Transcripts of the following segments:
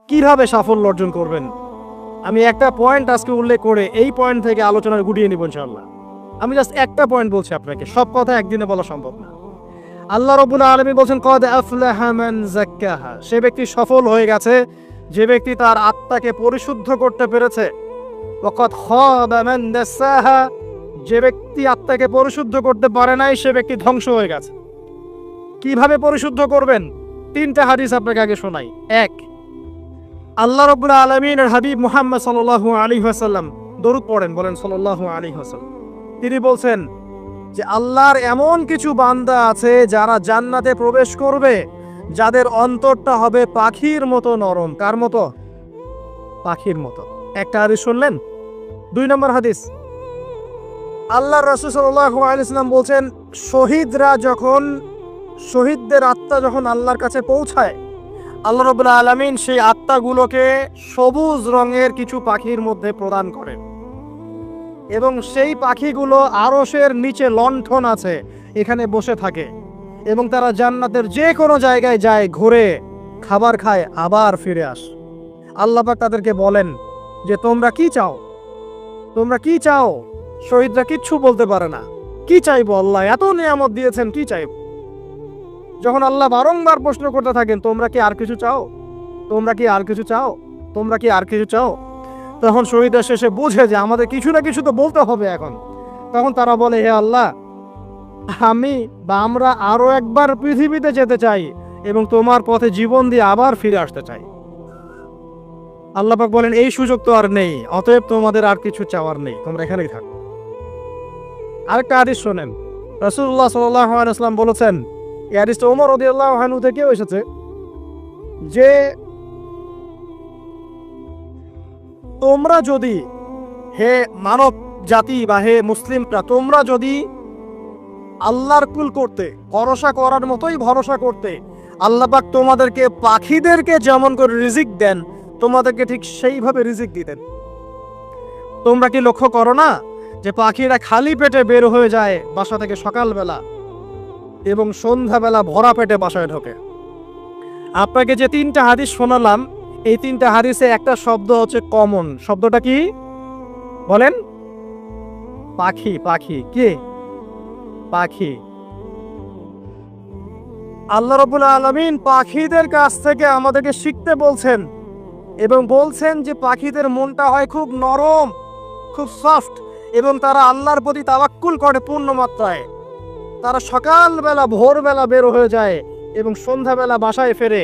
কিভাবে সাফল্য অর্জন করবেন। আমি একটা পয়েন্ট আজকে উল্লেখ করে এই পয়েন্ট থেকে আলোচনা গুটিয়ে নিব ইনশাআল্লাহ। আমি জাস্ট একটা পয়েন্ট বলছি আপনাকে, সব কথা একদিনে বলা সম্ভব না। আল্লাহ রাব্বুল আলামিন বলেন কদ আফলাহা মান যাক্কাহা, সে ব্যক্তি সফল হয়ে গেছে যে ব্যক্তি তার আত্মাকে পরিশুদ্ধ করতে পেরেছে। ওয়া কদ খাবা মান দাসাহা, যে ব্যক্তি আত্মাকে পরিশুদ্ধ করতে পারে নাই সে ব্যক্তি ধ্বংস হয়ে গেছে। কিভাবে পরিশুদ্ধ করবেন? তিনটা হাদিস আপনাকে আগে শোনাই। এক, আল্লাহ রাব্বুল আলামিনের হাবিব মুহাম্মদ সাল্লাল্লাহু আলাইহি ওয়াসাল্লাম দরুদ পড়েন, বলেন সাল্লাল্লাহু আলাইহি ওয়াসাল্লাম। তিনি বলছেন যে আল্লাহর এমন কিছু বান্দা আছে যারা জান্নাতে প্রবেশ করবে যাদের অন্তরটা হবে পাখির মতো নরম। কার মতো? পাখির মতো। একটা হাদিস শুনলেন। 2 নম্বর হাদিস, আল্লাহর রাসূল সাল্লাল্লাহু আলাইহি ওয়াসাল্লাম বলছেন শহীদদের আত্মা যখন আল্লাহর কাছে পৌঁছায়, আল্লাহ রাব্বুল আলামিন সেই আত্মাগুলোকে সবুজ রঙের কিছু পাখির মধ্যে প্রদান করেন এবং সেই পাখিগুলো আরশের নিচে লণ্ঠন আছে এখানে বসে থাকে এবং তারা জান্নাতের যে কোনো জায়গায় যায়, ঘুরে খাবার খায়, আবার ফিরে আসে। আল্লাহ পাক তাদেরকে বলেন যে তোমরা কি চাও, তোমরা কি চাও? শহীদরা কিচ্ছু বলতে পারে না। কি চাইবো? আল্লাহ এত নিয়ামত দিয়েছেন, কি চাইবো? যখন আল্লাহ বারংবার প্রশ্ন করতে থাকেন তোমরা কি আর কিছু চাও, তোমরা কি আর কিছু চাও, তোমরা কি আর কিছু চাও, তখন শহীদরা শেষে বুঝে যে আমাদের কিছু না কিছু তো বলতে হবে এখন। তখন তারা বলে হে আল্লাহ, আমরা আরো একবার পৃথিবীতে যেতে চাই এবং তোমার পথে জীবন দিয়ে আবার ফিরে আসতে চাই। আল্লাহ পাক বলেন এই সুযোগ তো আর নেই, অতএব তোমাদের আর কিছু চাওয়ার নেই, তোমরা এখানেই থাকো। আরেকটা হাদিস শোনেন, রাসূলুল্লাহ সাল্লাল্লাহু আলাইহি ওয়াসাল্লাম বলেছেন, এই হাদিসটা ওমর রাদিয়াল্লাহু আনহু থেকেও এসেছে, যে তোমরা যদি, হে মানব জাতি বা হে মুসলিমরা, তোমরা যদি আল্লাহর কুল করতে, ভরসা করার মতোই ভরসা করতে, আল্লাহ পাক তোমাদেরকে পাখিদেরকে যেমন করে রিজিক দেন তোমাদেরকে ঠিক সেইভাবে রিজিক দিতেন। তোমরা কি লক্ষ্য করো না যে পাখিরা খালি পেটে বের হয়ে যায় বাসা থেকে সকালবেলা এবং সন্ধ্যাবেলা ভরা পেটে বাসায় ঢোকে? আপনাকে যে 3টা হাদিস শোনালাম, এই 3টা হাদিসে একটা শব্দ হচ্ছে কমন। শব্দটা কি বলেন? পাখি। পাখি কি? পাখি। আল্লাহ রাব্বুল আলামিন পাখিদের কাছ থেকে আমাদেরকে শিখতে বলছেন এবং বলছেন যে পাখিদের মনটা হয় খুব নরম, খুব সফট এবং তারা আল্লাহর প্রতি তাওয়াক্কুল করে পূর্ণ মাত্রায়। তারা সকালবেলা ভোরবেলা বের হয়ে যায় এবং সন্ধ্যাবেলা বাসায় ফেরে,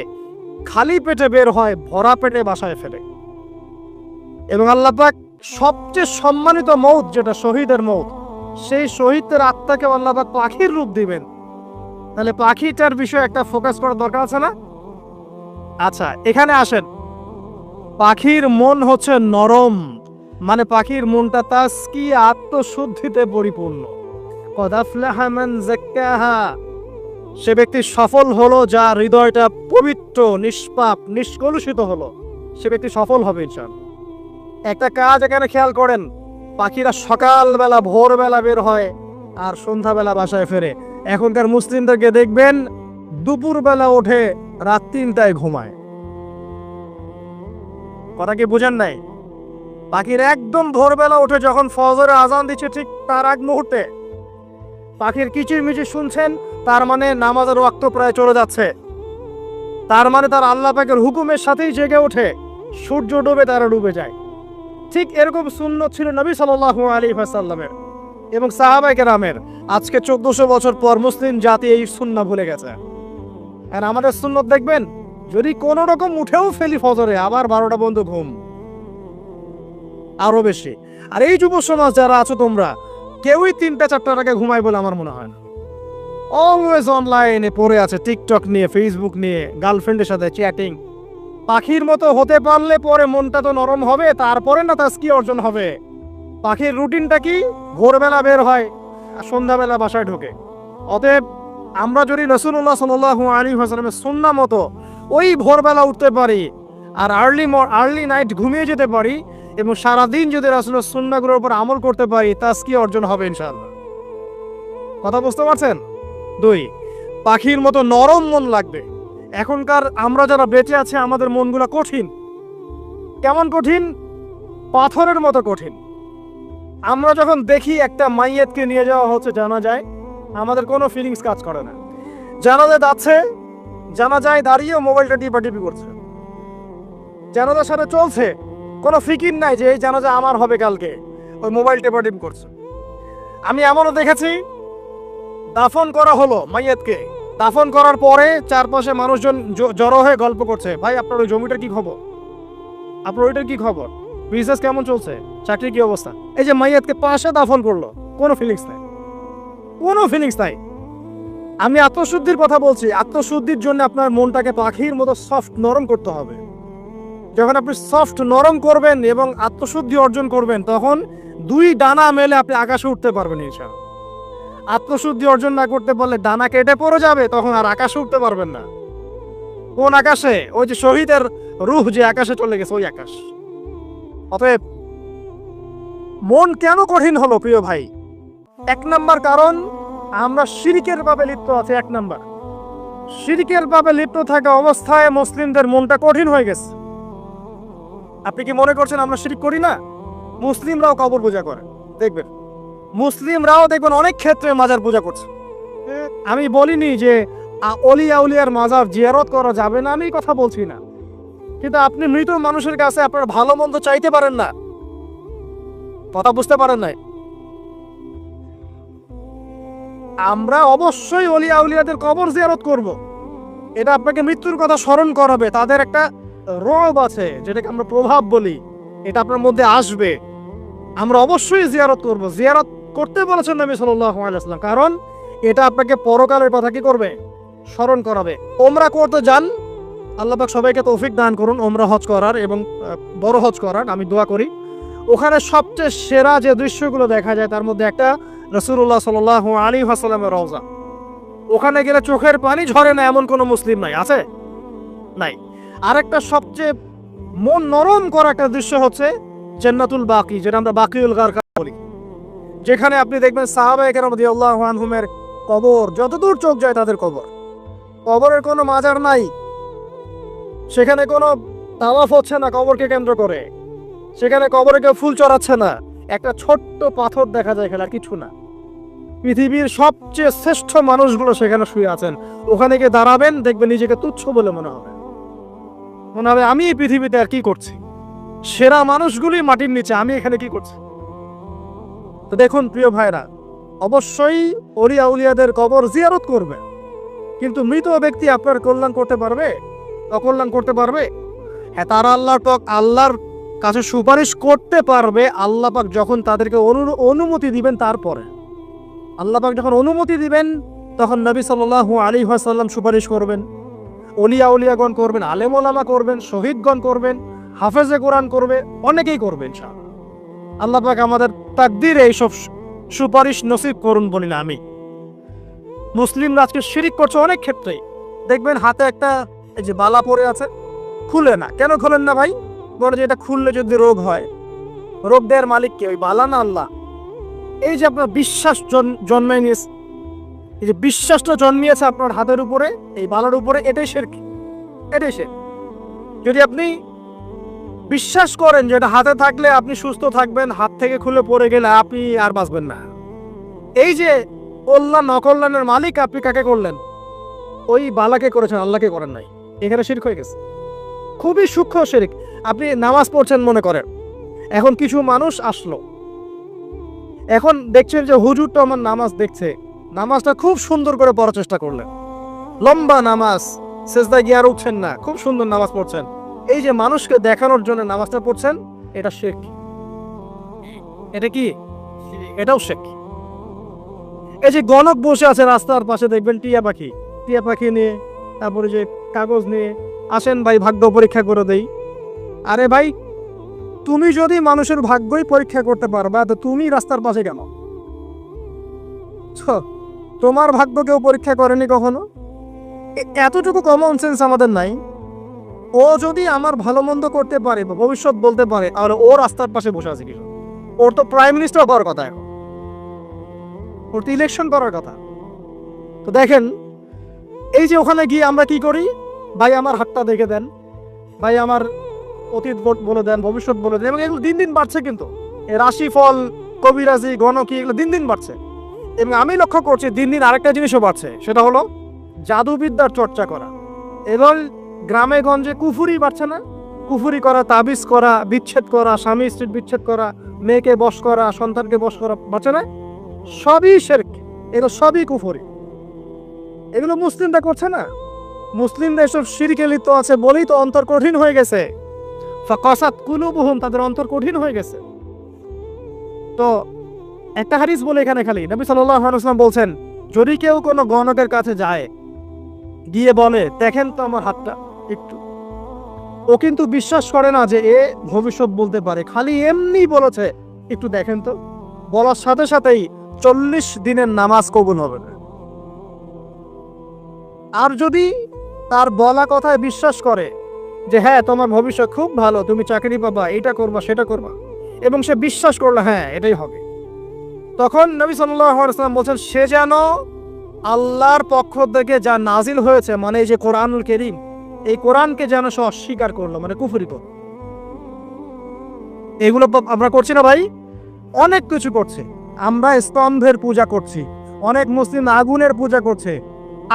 খালি পেটে বের হয়, ভরা পেটে বাসায় ফেরে। এবং আল্লাহ পাক সবচেয়ে সম্মানিত মৌত যেটা শহীদের মৌত, সেই শহীদদের আত্মাকে আল্লাহ পাক পাখির রূপ দিবেন। তাহলে পাখিটার বিষয়ে একটা ফোকাস করার দরকার আছে না? আচ্ছা, এখানে আসেন। পাখির মন হচ্ছে নরম, মানে পাখির মনটা তাসকিয়া, আত্মশুদ্ধিতে পরিপূর্ণ। কদ আফলাহা মান যাক্কাহা, সে ব্যক্তি সফল হলো যার হৃদয়টা পবিত্র, নিষ্পাপ, নিষ্কলুষিত হলো, সে ব্যক্তি সফল হবে ইনশাআল্লাহ। একটা কাজ এখানে খেয়াল করেন, পাখিরা সকালবেলা ভোরবেলা বের হয় আর সন্ধ্যাবেলা বাসায় ফেরে। এখনকার মুসলিমদেরকে দেখবেন দুপুরবেলা ওঠে, রাত 3টায় ঘুমায়। কথা কি বুঝেন নাই? পাখির একদম ভোরবেলা উঠে যখন ফজরের আজান দিচ্ছে ঠিক তার আগ মুহূর্তে পাখির কিচিরমিচির শুনছেন, তার মানে নামাজের ওয়াক্ত প্রায় চলে যাচ্ছে, তার মানে তার আল্লাহ পাকের হুকুমের সাথেই জেগে ওঠে। সূর্য ডুবে তারা ডুবে যায়। ঠিক এরকম সুন্নত ছিল নবী সাল্লাল্লাহু আলাইহি ওয়াসাল্লামের এবং সাহাবায়ে কেরামের। আজকে 1400 বছর পর মুসলিম জাতি এই সুন্নাহ ভুলে গেছে। আর আমাদের সুন্নত দেখবেন, যদি কোনো রকম উঠেও ফেলি ফজরে, আবার 12টা পর্যন্ত ঘুম, আরো বেশি। আর এই যুব সমাজ যারা আছো তোমরা, কেউই 3টা-4টার আগে ঘুমায় বলে আমার মনে হয় না। অলওয়েজ অনলাইনে পড়ে আছে, টিকটক নিয়ে, ফেসবুক নিয়ে, গার্লফ্রেন্ডের সাথে চ্যাটিং। পাখির মতো হতে পারলে পরে মনটা তো নরম হবে, তারপরে না তাসকিয়া অর্জন হবে। পাখির রুটিনটা কি? ভোরবেলা বের হয় আর সন্ধ্যাবেলা বাসায় ঢোকে। অতএব আমরা যদি রাসূলুল্লাহ সাল্লাল্লাহু আলাইহি ওয়াসাল্লামের সুন্নাহ মতো ওই ভোরবেলা উঠতে পারি আর আর্লি নাইট ঘুমিয়ে যেতে পারি এবং সারাদিন যদি রাসূলের সুন্নাহগুলোর উপর আমল করতে পারি, তাসকিয়া অর্জন হবে ইনশাআল্লাহ। কথা বুঝতে পারছেন? 2, পাখির মতো নরম মন লাগবে। এখনকার আমরা যারা বেঁচে আছে আমাদের মনগুলো কঠিন, কেমন কঠিন? পাথরের মতো কঠিন। আমরা যখন দেখি একটা মাইয়াতকে নিয়ে যাওয়া হচ্ছে জানাজায়, আমাদের কোনো ফিলিংস কাজ করে না। জানাজায় যাচ্ছে, জানাজায় দাঁড়িয়ে মোবাইলটা টিপাটিপি করছে, জানাজার সাথে চলছে, কোনো ফিকির নাই যে এই জানাজা আমার হবে কালকে, ওই মোবাইল টেপাটিপ করছে। আমি এমনও দেখেছি, দাফন করা হলো মাইয়াতকে, দাফন করার পরে চারপাশে মানুষজন জড়ো হয়ে গল্প করছে, ভাই আপনার ওই জমিটার কি খবর, আপনার ওইটার কি খবর, বিজনেস কেমন চলছে, চাকরির কি অবস্থা। এই যে মাইয়াতকে পাশে দাফন করলো, কোনো ফিলিংস নাই, কোনো ফিলিংস নাই। আমি আত্মশুদ্ধির কথা বলছি। আত্মশুদ্ধির জন্য আপনার মনটাকে পাখির মতো সফট নরম করতে হবে। যখন আপনি সফট নরম করবেন এবং আত্মশুদ্ধি অর্জন করবেন, তখন দুই ডানা মেলে আপনি আকাশে উঠতে পারবেন ইনশাআল্লাহ। আত্মশুদ্ধি অর্জন না করতে পারলে ডানা কেটে পড়ে যাবে, তখন আর আকাশে উঠতে পারবেন না। কোন আকাশে? ওই যে শহীদের রূহ যে আকাশে চলে গেছে, ওই আকাশ। অতএব মন কেন কঠিন হলো প্রিয় ভাই? এক নাম্বার কারণ, আমরা শিরকের পাপে লিপ্ত আছে। এক নাম্বার, শিরকের পাপে লিপ্ত থাকা অবস্থায় মুসলিমদের মনটা কঠিন হয়ে গেছে। আপনি কি মনে করছেন আমরা শিরক করি না? মুসলিমরাও কবর পূজা করে, দেখবেন মুসলিমরাও দেখবেন অনেক ক্ষেত্রে মাজার পূজা করছে। আমি বলিনি যে অলিয়া উলিয়ার মাজার জিয়ারত করা যাবে না, আমি কথা বলছি না, কিন্তু আপনি মৃত মানুষের কাছে আপনার ভালো মন্দ চাইতে পারেন না। কথা বুঝতে পারেন নাই? আমরা অবশ্যই অলিয়া উলিয়াদের কবর জিয়ারত করব। এটা আপনাকে মৃত্যুর কথা স্মরণ করাবে, তাদের একটা রব আছে যেটাকে আমরা প্রভাব বলি, এটা আপনার মধ্যে আসবে। আমরা অবশ্যই জিয়ারত করব। জিয়ারত করতে বলেছেন নবী সাল্লাল্লাহু আলাইহি ওয়াসাল্লাম, কারণ এটা আপনাকে পরকালের কথা কি করবে? স্মরণ করাবে। ওমরা করতে যান, আল্লাহ পাক সবাইকে তৌফিক দান করুন ওমরা হজ করার এবং বড় হজ করার, আমি দোয়া করি। ওখানে সবচেয়ে সেরা যে দৃশ্যগুলো দেখা যায় তার মধ্যে একটা রাসূলুল্লাহ সাল্লাল্লাহু আলাইহি ওয়াসাল্লামের রওজা। ওখানে গেলে চোখের পানি ঝরে না এমন কোনো মুসলিম নাই, আছে? নাই। আরেকটা সবচেয়ে মন নরম করা একটা দৃশ্য হচ্ছে জান্নাতুল বাকি, যেটা আমরা বাকিউল গারকাদ বলি, যেখানে আপনি দেখবেন সাহাবায়ে কেরাম রাদিয়াল্লাহু আনহুমের কবর, যতদূর চোখ যায় তাদের কবর। কবরের কোনো মাজার নাই, সেখানে কোনো তাওয়াফ হচ্ছে না কবরকে কেন্দ্র করে, সেখানে কবরে কেউ ফুল চড়াচ্ছে না, একটা ছোট্ট পাথর দেখা যায়, খেলা কিছু না। পৃথিবীর সবচেয়ে শ্রেষ্ঠ মানুষগুলো সেখানে শুয়ে আছেন। ওখানে গিয়ে দাঁড়াবেন, দেখবেন নিজেকে তুচ্ছ বলে মনে হবে, মনে হবে আমি এই পৃথিবীতে আর কি করছি, সেরা মানুষগুলি মাটির নিচে, আমি এখানে কি করছি। তো দেখুন প্রিয় ভাইরা, অবশ্যই অলিয়া উলিয়াদের কবর জিয়ারত করবে, কিন্তু মৃত ব্যক্তি আপনার কল্যাণ করতে পারবে? অকল্যাণ করতে পারবে? হ্যাঁ, তারা আল্লাহর কাছে সুপারিশ করতে পারবে আল্লাহ পাক যখন তাদেরকে অনুমতি দিবেন। তারপরে আল্লাহ পাক যখন অনুমতি দিবেন, তখন নবী সাল্লাল্লাহু আলাইহি ওয়াসাল্লাম সুপারিশ করবেন, অলিয়া উলিয়াগণ করবেন, আলেম ওলামা করবেন, শহীদগণ করবেন, হাফেজে কোরআন করবে, অনেকেই করবেন ইনশাআল্লাহ। আল্লাহ পাক আমাদের তাকদীরে এইসব সুপারিশ নসিব করুন বলি না আমি। মুসলিমরা আজকে শিরিক করছে অনেক ক্ষেত্রে। দেখবেন হাতে একটা এই যে বালা পরে আছে, খুলে না। কেন খুলেন না ভাই? বলে যে এটা খুললে যদি রোগ হয়, রোগ দেওয়ার মালিক কে? ওই বালা না আল্লাহ? এই যে আপনার বিশ্বাস জন্মায় নিয়েছে, এই যে বিশ্বাসটা জন্মিয়েছে আপনার হাতের উপরে, এই বালার উপরে, এটাই শিরক, এটাই শিরক। যদি আপনি বিশ্বাস করেন যে এটা হাতে থাকলে আপনি সুস্থ থাকবেন, হাত থেকে খুলে পড়ে গেলে আপনি আর বাঁচবেন না, এই যে কল্যাণ অকল্যাণের মালিক আপনি কাকে করলেন? ওই বালাকে করেছেন, আল্লাহকে করেন নাই। এখানে শিরক হয়ে গেছে, খুবই সূক্ষ্ম শিরক। আপনি নামাজ পড়ছেন মনে করেন, এখন কিছু মানুষ আসলো, এখন দেখছেন যে হুজুরটা আমার নামাজ দেখছে, নামাজটা খুব সুন্দর করে পড়ার চেষ্টা করলেন, লম্বা নামাজ, সেজদায় গিয়ে আর উঠছেন না, খুব সুন্দর নামাজ পড়ছেন। এই যে মানুষকে দেখানোর জন্য নামাজটা পড়ছেন, এটা শিরক। এটা কি? এটাও শিরক। এই যে গণক বসে আছে রাস্তার পাশে, দেখবেন টিয়া পাখি নিয়ে, তারপরে যে কাগজ নিয়ে, আসেন ভাই ভাগ্য পরীক্ষা করে দেই। আরে ভাই, তুমি যদি মানুষের ভাগ্যই পরীক্ষা করতে পারবা, তো তুমি রাস্তার পাশে কেন? তোমার ভাগ্য কেউ পরীক্ষা করেনি কখনো? এতটুকু কমন সেন্স আমাদের নাই। ও যদি আমার ভালো মন্দ করতে পারে বা ভবিষ্যৎ বলতে পারে, তাহলে ও রাস্তার পাশে বসে আছে কিছু? ওর তো প্রাইম মিনিস্টার হওয়ার কথা, এখন ওর তো ইলেকশন করার কথা। তো দেখেন, এই যে ওখানে গিয়ে আমরা কি করি, ভাই আমার হাতটা দেখে দেন, ভাই আমার অতীত বলে দেন, ভবিষ্যৎ বলে দেন, এবং এগুলো দিন দিন বাড়ছে। কিন্তু এই রাশিফল, কবিরাজি, গণকি এগুলো দিন দিন বাড়ছে। এবং আমি লক্ষ্য করছি দিন দিন আরেকটা জিনিসও বাড়ছে, সেটা হলো জাদুবিদ্যার চর্চা করা। এবং গ্রামে গঞ্জে কুফুরি বাড়ছে না? কুফুরি করা, তাবিজ করা, বিচ্ছেদ করা, স্বামী স্ত্রীর বিচ্ছেদ করা, মেয়েকে বশ করা, সন্তানকে বশ করা, বাড়ছে না? সবই শিরক, এগুলো সবই কুফুরি। এগুলো মুসলিমরা করছে না। মুসলিমরা এসব শিরকে লিপ্ত আছে বলেই তো অন্তর কঠিন হয়ে গেছে। ফাকাসাত কুলুবুহুম, তাদের অন্তর কঠিন হয়ে গেছে। তো একটা হাদিস বলে এখানে খালি নবী সাল্লাল্লাহু আলাইহি ওয়াসাল্লাম বলছেন, যদি কেউ কোনো গণকের কাছে যায়, গিয়ে বলে দেখেন তো আমার হাতটা একটু, ও কিন্তু বিশ্বাস করে না যে এ ভবিষ্যৎ বলতে পারে, খালি এমনি বলেছে একটু দেখেন তো, বলার সাথে সাথেই 40 দিনের নামাজ কবুল হবে না। আর যদি তার বলা কথায় বিশ্বাস করে যে হ্যাঁ তোমার ভবিষ্যৎ খুব ভালো, তুমি চাকরি পাবা, এটা করবা সেটা করবা, এবং সে বিশ্বাস করলো হ্যাঁ এটাই হবে, তখন নবী সাল্লাল্লাহু আলাইহি ওয়াসাল্লাম বলছেন সে যেন আল্লাহর পক্ষ থেকে যা নাজিল হয়েছে, মানে এই যে কোরআনুল কারীম, এই কোরআনকে যেন সে অস্বীকার করলো, মানে কুফরি করলো। এগুলো আমরা করছি না ভাই? অনেক কিছু করছে। আমরা স্তম্ভের পূজা করছি, অনেক মুসলিম আগুনের পূজা করছে।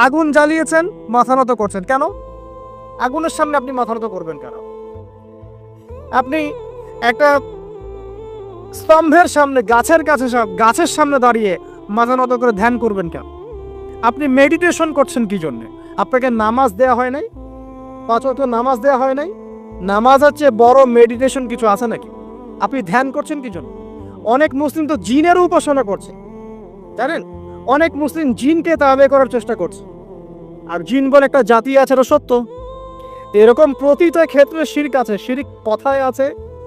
আগুন জ্বালিয়েছেন, মাথা নত করছেন কেন? আগুনের সামনে আপনি মাথা নত করবেন কেন? আপনি একটা স্তম্ভের সামনে, গাছের সামনে দাঁড়িয়ে মাথা নত করে ধ্যান করবেন কেন? আপনি মেডিটেশন করছেন কি জন্য? আপনাকে নামাজ দেয়া হয় নাই? 5 ওয়াক্ত নামাজ দেয়া হয় নাই? নামাজ হচ্ছে বড় মেডিটেশন কিছু আছে নাকি? আপনি ধ্যান করছেন কি জন্য? অনেক মুসলিম তো জিনের উপাসনা করছে, জানেন? অনেক মুসলিম জিনকে তাবে করার চেষ্টা করছে। আর জিন বলে একটা জাতি আছে, এটা সত্য। এরকম প্রতিটা ক্ষেত্রে শিরক আছে। শিরক কথায় আছে,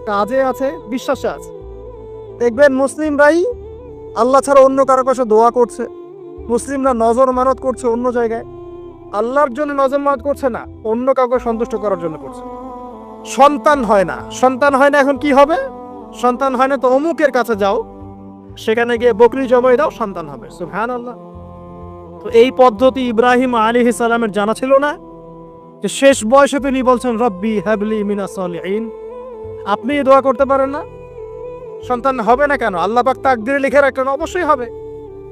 কাজে আছে, বিশ্বাসে আছে। দেখবেন মুসলিমরাই আল্লাহ ছাড়া অন্য কারো কাছে দোয়া করছে, মুসলিমরা নজর মানত করছে অন্য জায়গায়, আল্লাহর জন্য নজর মানত করছে না, অন্য কাউকে সন্তুষ্ট করার জন্য করছে। সন্তান হয় না, সন্তান হয় না, এখন কি হবে? সন্তান হয় না তো অমুকের কাছে যাও, সেখানে গিয়ে বকরি জবাই দাও, সন্তান হবে। সুবহানাল্লাহ। তো এই পদ্ধতি ইব্রাহিম আলাইহিস সালামের জানা ছিল না যে শেষ বয়সে তিনি বলছেন রব্বি হাবলি মিনাস সালিহিন? আপনি দোয়া করতে পারেন না? সন্তান হবে না কেন? আল্লাহ পাক তাকদিরে লিখে রাখলেন, অবশ্যই হবে।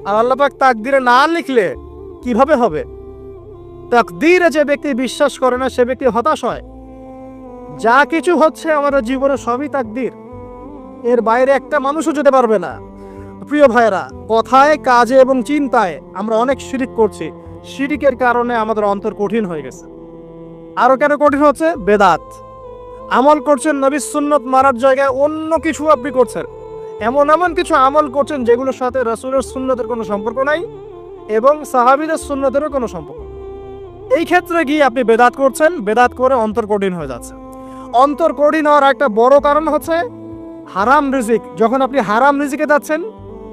আর আল্লাহ পাক তাকদিরে না লিখলে কিভাবে হবে? তাকদিরে যে ব্যক্তি বিশ্বাস করে না সে ব্যক্তি হতাশ হয়। যা কিছু হচ্ছে আমাদের জীবনে সবই তাকদির, এর বাইরে একটা মানুষও যেতে পারবে না। প্রিয় ভাইরা, কথায়, কাজে এবং চিন্তায় আমরা অনেক শিরিক করছি। শিরিকের কারণে আমাদের অন্তর কঠিন হয়ে গেছে। আরো কেন কঠিন হচ্ছে? বেদাত আমল করছেন, নবীর সুন্নত মারার জায়গায় অন্য কিছু আপনি করছেন। এমন এমন কিছু আমল করছেন যেগুলোর সাথে রাসূলের সুন্নতের কোনো সম্পর্ক নাই এবং সাহাবীদের সুন্নতেরও কোনো সম্পর্ক নেই। এই ক্ষেত্রে গিয়ে আপনি বেদাত করছেন, বেদাত করে অন্তর কঠিন হয়ে যাচ্ছে। অন্তর কঠিন হওয়ার একটা বড় কারণ হচ্ছে হারাম রিজিক। যখন আপনি হারাম রিজিকে যাচ্ছেন,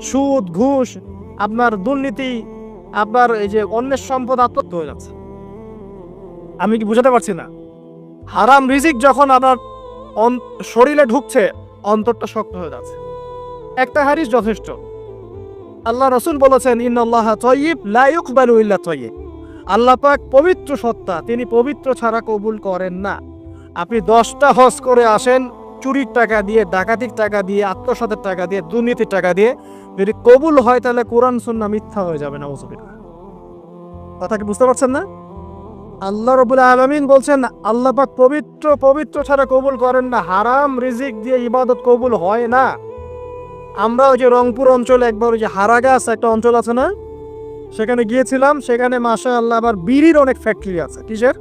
সুদ, ঘুষ, আপনার দুর্নীতি, আপনার এই যে অন্যের সম্পদ আত্মসাৎ হয়ে যাচ্ছে। আমি কি বুঝাতে পারছি না? হারাম রিজিক যখন আপনার শরীরে ঢুকছে, অন্তরটা শক্ত হয়ে যাচ্ছে। একটা হাদিস যথেষ্ট। আল্লাহ রাসূল বলেছেন ইন্নাল্লাহা তাইয়্যিব লা ইউকবালু ইল্লা তাইয়্যিব। আল্লাহ পাক পবিত্র সত্তা, তিনি পবিত্র ছাড়া কবুল করেন না। আপনি 10টা হজ করে আসেন, চুরির টাকা দিয়ে, ডাকাতির টাকা দিয়ে, আত্মসাতের টাকা দিয়ে, দুর্নীতির টাকা দিয়ে, যদি কবুল হয় তাহলে কোরআন সুন্নাহ মিথ্যা হয়ে যাবে। নাউযুবিল্লাহ। কথা কি বুঝতে পারছেন না? আল্লাহ রাব্বুল আলামিন বলছেন আল্লাহ পাক পবিত্র ছাড়া কবুল করেন না। হারাম রিজিক দিয়ে ইবাদত কবুল হয় না। আমরা ওই যে রংপুর অঞ্চলে একবার ওই যে হারাগাছ একটা অঞ্চল আছে না, সেখানে গিয়েছিলাম। সেখানে মাশাআল্লাহ আবার বিড়ির অনেক ফ্যাক্টরি আছে। কিসের?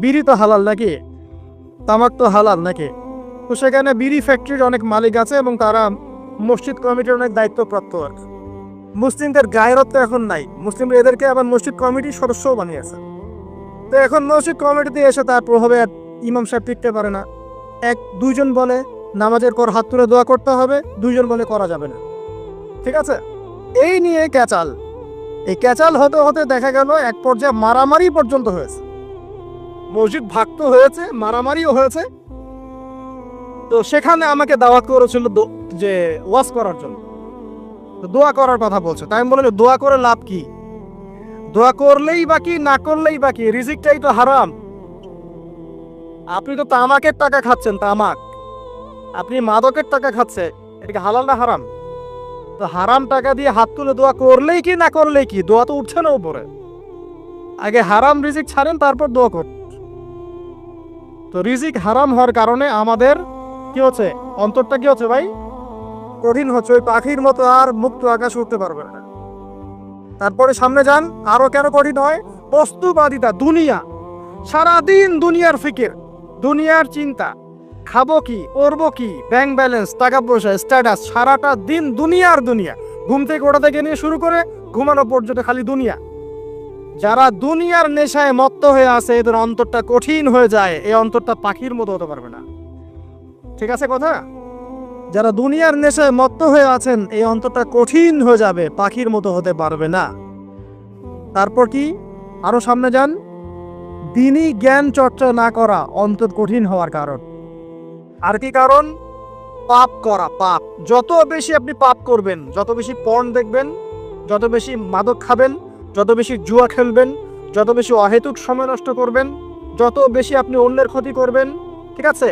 বিড়ি তো হালাল নাকি? তামাক তো হালাল নাকি? তো সেখানে বিড়ি ফ্যাক্টরির অনেক মালিক আছে এবং তারা মসজিদ কমিটির অনেক দায়িত্বপ্রাপ্ত আর কি। মুসলিমদের গায়রত তো এখন নাই, মুসলিমরা এদেরকে আবার মসজিদ কমিটির সদস্যও বানিয়েছে। তো এখন মসজিদ কমিটিতে এসে তার প্রভাবে ইমাম সাহেব টিকতে পারে না। 1-2 জন বলে নামাজের পর হাত তুলে দোয়া করতে হবে, 2 জন বলে করা যাবে না। ঠিক আছে? এই নিয়ে ক্যাচাল। এই ক্যাচাল হতে হতে দেখা গেল এক পর্যায়ে মারামারি পর্যন্ত হয়েছে। মসজিদ ভাগ হয়েছে, মারামারিও হয়েছে। তো সেখানে আমাকে দাওয়াত করেছিল যে ওয়াজ করার জন্য। তো দোয়া করার কথা বলছে। তাই আমি বললাম দোয়া করে লাভ কি? দোয়া করলেই বাকি, না করলেই বাকি, রিজিকটাই তো হারাম। আপনি তো তামাকের টাকা খাচ্ছেন, তামাক। আপনি মাদকের টাকা খাচ্ছে, এটা কি হালাল না হারাম? তো হারাম টাকা দিয়ে হাত তুলে দোয়া করলেই কি না করলেই কি, দোয়া তো উঠছে না উপরে। আগে হারাম রিজিক ছাড়েন, তারপর দোয়া করুন। তো রিজিক হারাম হওয়ার কারণে আমাদের কি হচ্ছে, অন্তরটা কি হচ্ছে ভাই, কঠিন হচ্ছে। ওই পাখির মতো আর মুক্ত আকাশ উঠতে পারবে না। তারপরে সামনে যান, আরো কেন কঠিন হয়, বস্তুবাদিতা, দুনিয়া। সারাদিন দুনিয়ার ফিকির, দুনিয়ার চিন্তা, খাবো কি, করবো কি, ব্যাংক ব্যালেন্স, টাকা পয়সা, স্ট্যাটাস, সারাটা দিন দুনিয়ার দুনিয়া। ঘুম থেকে ওঠা থেকে নিয়ে শুরু করে ঘুমানো পর্যন্ত খালি দুনিয়া। যারা দুনিয়ার নেশায় মত্ত হয়ে আছে, এদের অন্তরটা কঠিন হয়ে যায়। এই অন্তরটা পাখির মতো হতে পারবে না। ঠিক আছে কথা? যারা দুনিয়ার নেশায় মত্ত হয়ে আছেন, এই অন্তরটা কঠিন হয়ে যাবে, পাখির মতো হতে পারবে না। তারপর কি, আরো সামনে যান, দিনই জ্ঞান চর্চা না করা অন্তর কঠিন হওয়ার কারণ। আর কি কারণ, পাপ করা, পাপ। যত বেশি আপনি পাপ করবেন, যত বেশি পর্ন দেখবেন, যত বেশি মাদক খাবেন, যত বেশি জুয়া খেলবেন, যত বেশি অহেতুক সময় নষ্ট করবেন, যত বেশি আপনি অন্যের ক্ষতি করবেন, ঠিক আছে,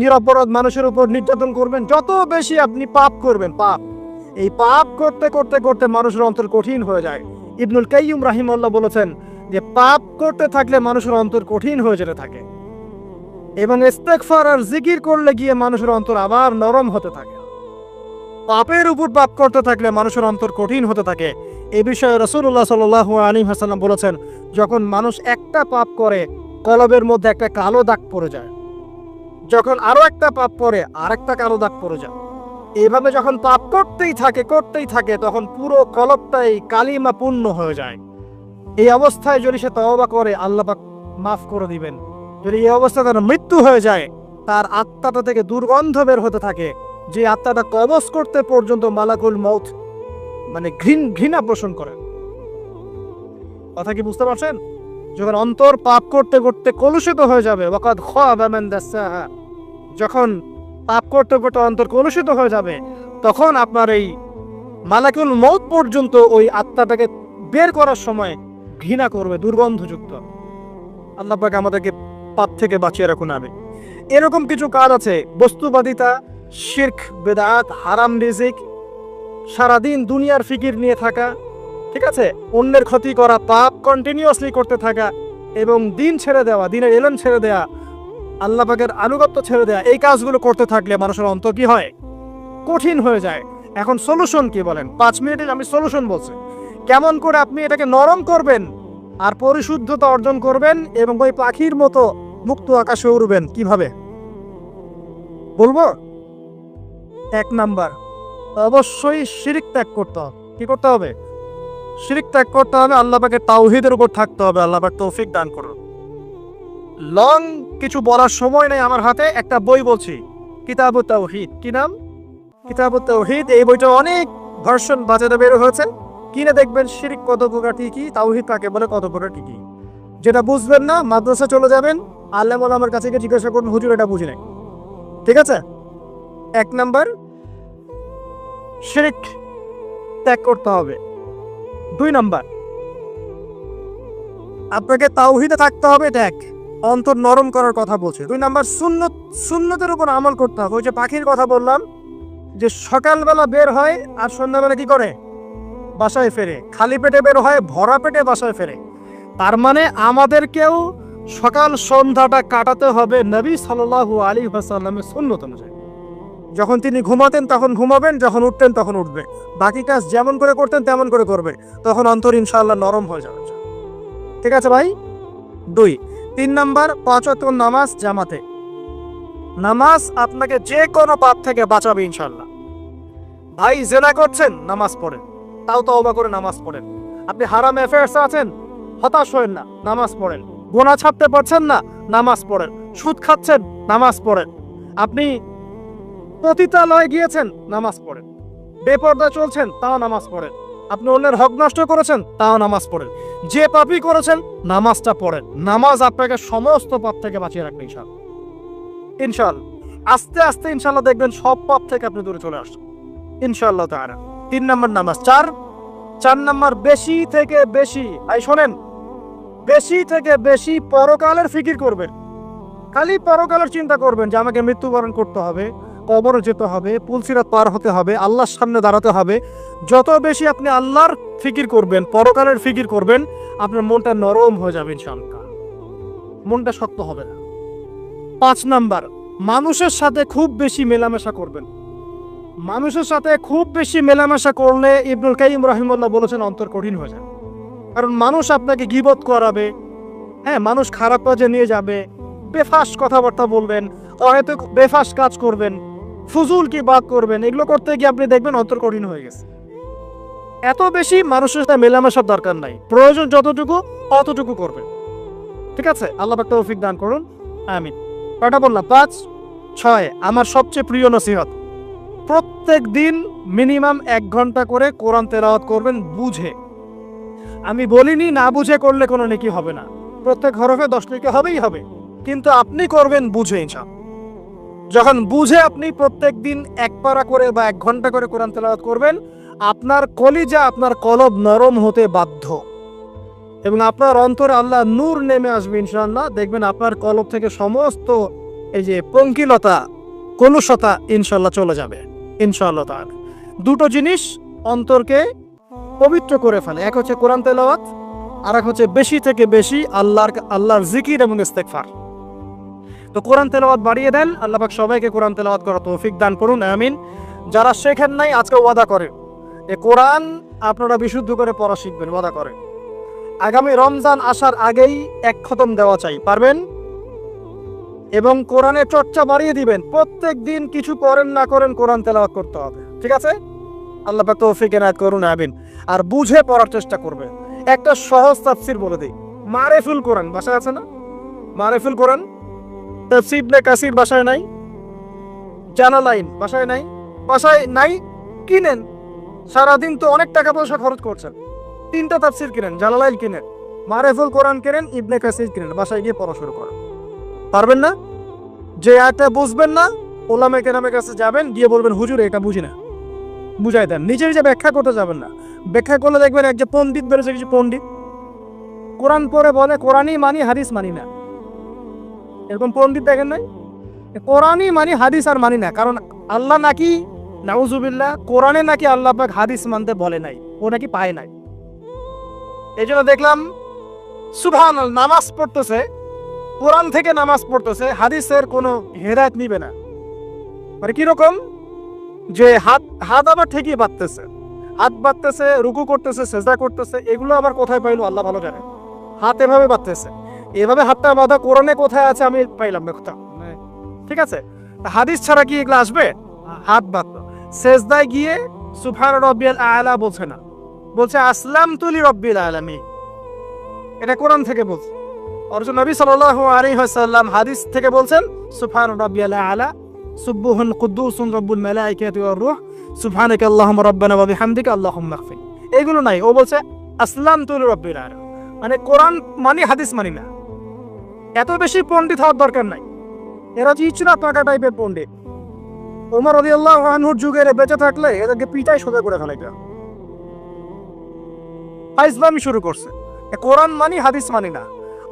নিরপরাধ মানুষের উপর নির্যাতন করবেন, যত বেশি আপনি পাপ করবেন, পাপ, এই পাপ করতে করতে করতে মানুষের অন্তর কঠিন হয়ে যায়। ইবনুল কাইয়্যিম রাহিমাহুল্লাহ বলেছেন যে পাপ করতে থাকলে মানুষের অন্তর কঠিন হয়ে যেতে থাকে, এবং ইস্তেগফার আর জিকির করলে গিয়ে মানুষের অন্তর আবার নরম হতে থাকে। পাপের উপর পাপ করতে থাকলে মানুষের অন্তর কঠিন হতে থাকে। এই বিষয়ে রাসূলুল্লাহ সাল্লাল্লাহু আলাইহি ওয়াসাল্লাম বলেছেন, যখন মানুষ একটা পাপ করে, কলবের মধ্যে একটা কালো দাগ পড়ে যায়। যখন আরো একটা পাপ করে, আরেকটা কালো দাগ পড়ে যায়। এইভাবে যখন পাপ করতেই থাকে, তখন পুরো কলবটাই কালিমা পূর্ণ হয়ে যায়। এই অবস্থায় যদি সে তওবা করে, আল্লাহ পাক মাফ করে দিবেন। যদি এই অবস্থায় তার মৃত্যু হয়ে যায়, তার আত্মাটা থেকে দুর্গন্ধ বের হতে থাকে, যে আত্মাটা কবজ করতে পর্যন্ত মালাকুল মউত মানে ঘৃণা পোষণ করে। কথা কি বুঝতে পারছেন? যখন অন্তর পাপ করতে করতে কলুষিত হয়ে যাবে, ওয়াকাদ খাবা মান দাসাহা, যখন পাপ করতে করতে অন্তর কলুষিত হয়ে যাবে, তখন আপনার এই মালাকুল মউত পর্যন্ত ওই আত্মাটাকে বের করার সময় ঘৃণা করবে, দুর্গন্ধযুক্ত। আল্লাহ পাক আমাদেরকে পাপ থেকে বাঁচিয়ে রাখুন। আমি এরকম কিছু কাজ আছে, বস্তুবাদিতা, শিরক, বেদাত, হারাম রিজিক, সারাদিন দুনিয়ার ফিকির নিয়ে থাকা, ঠিক আছে, অন্যের ক্ষতি করা, পাপ কন্টিনিউয়াসলি করতে থাকা, এবং দিন ছেড়ে দেওয়া, দিনের এলেম ছেড়ে দেওয়া, আল্লাহ পাকের আনুগত্য ছেড়ে দেওয়া, এই কাজগুলো করতে থাকলে মানুষের অন্তর কি হয়, কঠিন হয়ে যায়। এখন সলিউশন কি বলেন? 5 মিনিটে আমি সলিউশন বলছি, কেমন করে আপনি এটাকে নরম করবেন আর পরিশুদ্ধতা অর্জন করবেন এবং ওই পাখির মতো মুক্ত আকাশে উড়বেন। কিভাবে বলবো? 1 নাম্বার, অবশ্যই শিরক ত্যাগ করতে হবে। কি করতে হবে? শিরক ত্যাগ করতে হবে। আল্লাহ পাকের তাওহীদের উপর থাকতে হবে। আল্লাহ পাক তৌফিক দান করুন। লং কিছু বলার সময় নেই আমার হাতে, একটা বই বলছি, কিতাবুত তাওহীদ। কি নাম? কিতাবুত তাওহীদ। এই বইটা অনেক ভার্সন বাজারে বের হয়েছে, কিনে দেখবেন শিরক কত প্রকার, কি তাওহীদ কাকে বলে, কত প্রকার, কি। যেটা বুঝবেন না, মাদ্রাসা চলে যাবেন, আলেম ওলামার কাছে গিয়ে জিজ্ঞাসা করুন, হুজুর এটা বুঝি নাই। ঠিক আছে? 1 নাম্বার, শিরক ত্যাগ করতে হবে। 2 নাম্বার, আপনাকে তাওহীদে থাকতে হবে। এটা এক, অন্তর নরম করার কথা বলছে। 2 নাম্বার, সুন্নতের উপর আমল করতে হবে। ওই যে পাখির কথা বললাম, যে সকালবেলা বের হয় আর সন্ধ্যাবেলা কি করে, বাসায় ফেরে। খালি পেটে বের হয়, ভরা পেটে বাসায় ফেরে। তার মানে আমাদেরকেও সকাল সন্ধ্যাটা কাটাতে হবে নবী সাল্লাল্লাহু আলাইহি ওয়াসাল্লামের সুন্নত অনুযায়ী। যখন তিনি ঘুমাতেন তখন ঘুমাবেন, যখন উঠতেন তখন উঠবে, বাকি কাজ যেমন করে করতেন তেমন করে করবে, তখন অন্তর ইনশাআল্লাহ নরম হয়ে যাবে। ঠিক আছে ভাই? 2। 3 নাম্বার, 5 ওয়াক্ত নামাজ জামাতে। নামাজ আপনাকে যে কোনো পাপ থেকে বাঁচাবে ইনশাআল্লাহ। ভাই জেনা করছেন, নামাজ পড়েন, তাও তওবা করে নামাজ পড়েন। আপনি হারাম অ্যাফেয়ার্স আছেন, হতাশ হয়েন না, নামাজ পড়েন। গুনাহ ছাড়তে পারছেন না, নামাজ পড়েন। সুদ খাচ্ছেন, নামাজ পড়েন। আপনি পতিতালয়ে গিয়েছেন, নামাজ পড়েন। বেপরদা চলছেন, তাও নামাজ পড়েন। আপনি অন্যের হক নষ্ট করেছেন, তাও নামাজ পড়েন। যে পাপই করেছেন, নামাজটা পড়েন। নামাজ আপনাকে সমস্ত পাপ থেকে বাঁচিয়ে রাখবে ইনশাআল্লাহ। ইনশাআল্লাহ আস্তে আস্তে ইনশাআল্লাহ দেখবেন সব পাপ থেকে আপনি দূরে চলে আসছেন ইনশাআল্লাহ তাআলা। 3 নাম্বার নামাজ। 4 নাম্বার, বেশি থেকে বেশি, শোনেন, বেশি থেকে বেশি পরকালের ফিকির করবেন। খালি পরকালের চিন্তা করবেন যে আমাকে মৃত্যুবরণ করতে হবে, কবরে যেতে হবে, পুলসিরাত পার হতে হবে, আল্লাহর সামনে দাঁড়াতে হবে। যত বেশি আপনি আল্লাহর ফিকির করবেন, পরকালের ফিকির করবেন, আপনার মনটা নরম হয়ে যাবে ইনশাআল্লাহ, মনটা শক্ত হবে না। 5 নাম্বার, মানুষের সাথে খুব বেশি মেলামেশা করবেন। মানুষের সাথে খুব বেশি মেলামেশা করলে ইবনুল কাইয়িম রাহিমাহুল্লাহ বলেছেন অন্তর কঠিন হয়ে যায়। কারণ মানুষ আপনাকে গীবত করাবে, হ্যাঁ, মানুষ খারাপ কাজে নিয়ে যাবে, বেফাস কথাবার্তা বলবেন, হয়তো বেফাস কাজ করবেন, ফুজুল কি বাদ করবেন, এগুলো করতে গিয়ে আপনি দেখবেন অন্তর কঠিন হয়ে গেছে। এত বেশি মানুষের সাথে মেলামেশার দরকার নাই, প্রয়োজন যতটুকু অতটুকু করবেন। ঠিক আছে, আল্লাহ পাক তৌফিক দান করুন, আমিন। কয়টা বললাম? 5, 6। আমার সবচেয়ে প্রিয় নসিহত, প্রত্যেক দিন মিনিমাম 1 ঘন্টা করে কোরআন তেলাওয়াত করবেন বুঝে। আমি বলিনি না বুঝে করলে কোনো নেকি হবে না, প্রত্যেক হরফে 10 নেকি হবেই হবে, কিন্তু আপনি করবেন বুঝে ইনশাআল্লাহ। যখন বুঝে আপনি প্রত্যেক দিন 1 পারা করে বা 1 ঘন্টা করে কোরআন তেলাওয়াত করবেন, আপনার কলিজা, আপনার কলব নরম হতে বাধ্য, এবং আপনার অন্তরে আল্লাহ নূর নেমে আসবে ইনশাআল্লাহ। দেখবেন আপনার কলব থেকে সমস্ত এই যে পঙ্কিলতা, কলুষতা ইনশাআল্লাহ চলে যাবে ইনশাআল্লাহ তাআলা। 2টো জিনিস অন্তরকে পবিত্র করে ফেলে, এক হচ্ছে কোরআন তেলাওয়াত, আর এক হচ্ছে বেশি থেকে বেশি আল্লাহর জিকির এবং ইস্তেগফার। তো কোরআন তেলাওয়াত বাড়িয়ে দেন, আল্লাহ পাক সবাইকে কোরআন তেলাওয়াত করার তৌফিক দান করুন, আমিন। যারা শেখেন নাই আজকে ওয়াদা করে এই কোরআন আপনারা বিশুদ্ধ করে পড়া শিখবেন, ওয়াদা করে। আগামী রমজান আসার আগেই 1 খতম দেওয়া চাই, পারবেন? এবং কোরআনের চর্চা বাড়িয়ে দিবেন, প্রত্যেক দিন কিছু করেন না করেন কোরআন তেলাওয়াত করতে হবে, ঠিক আছে? আল্লাহ পাক তৌফিক এনায়েত করুন, আমিন। আর বুঝে পড়ার চেষ্টা করবে। একটা সহজ তাফসীর বলে দেই, মারিফুল কোরআন বাসায় আছে না? মারিফুল কোরআন তাফসীর ইবনে কাসির বাসায় নাই, জালালাইন বাসায় নাই, বাসায় নাই কিনেন, সারাদিন তো অনেক টাকা পয়সা খরচ করছেন, 3টা তাফসীর কিনেন, জালালাইন কিনেন, মারিফুল কোরআন কিনেন, ইবনে কাসির কিনেন, বাসায় গিয়ে পড়া শুরু করেন। পারবেন না? যে আয়াতটা বুঝবেন না, ওলামায়ে কেরামের কাছে যাবেন, গিয়ে বলবেন হুজুর এটা বুঝি না, বুঝাই দেন। নিজের যে ব্যাখ্যা করতে যাবেন না, ব্যাখ্যা করলে দেখবেন এক যে পণ্ডিত বেরোছে, কিছু পণ্ডিত কোরআন পড়ে বলে কোরআনই মানি হাদিস মানি না, এরকম পণ্ডিত দেখেন নাই? কোরআনই মানি হাদিস আর মানি না, কারণ আল্লাহ নাকি, নাউজুবিল্লাহ, কোরআনে নাকি আল্লাহ পাক হাদিস মানতে বলে নাই, ও নাকি পায় নাই। এই জন্য দেখলাম সুবহানাল্লাহ, নামাজ পড়তেছে, কোরআন থেকে নামাজ পড়তেছে, হাদিসের কোনো হেদায়েত নিবে না। মানে কিরকম যে হাত আবার ঠিকই বাঁধতেছে, হাত বাঁধতেছে, রুকু করতেছে, সেজদা করতেছে, এগুলো আবার কোথায় পাইলো আল্লাহ ভালো জানে। হাত এভাবে বাঁধতেছে, এভাবে হাতটা বাঁধা কোরআনে কোথায় আছে আমি পাইলাম না কোথাও, ঠিক আছে? হাদিস ছাড়া কি এগুলো আসবে? হাত বাঁধলো, সেজদায় গিয়ে সুবহান রাব্বিয়াল আ'লা বলছে না, বলছে আসলামতু লিরাব্বিল আলামিন, এটা কোরআন থেকে বলছে। অথচ নবী সাল্লাল্লাহু আলাইহি ওয়াসাল্লাম হাদিস থেকে বলছেন সুবহান রাব্বিয়াল আ'লা, সুবহুন কুদ্দুসুন রব্বুল মালাইকাতি ওয়ার রূহ, সুবহানাকা আল্লাহুম্মা রাব্বানা ওয়া বিহামদিকা আল্লাহুম্মা ইগফির। এগুলো নাই, ও বলছে আসলামতু লিরাব্বিল আলামিন, মানে কোরআন মানি হাদিস মানি না। এত বেশি পণ্ডিত হওয়ার দরকার নাই, এরা যে ইচরা পাকা টাইপের পণ্ডিত। ওমর রাদিয়াল্লাহু আনহুর যুগে বেঁচে থাকলে এদেরকে পিটাই সোজা করে ফেলাইতে। ফাইজলামি শুরু করছে, কোরআন মানি হাদিস মানি না।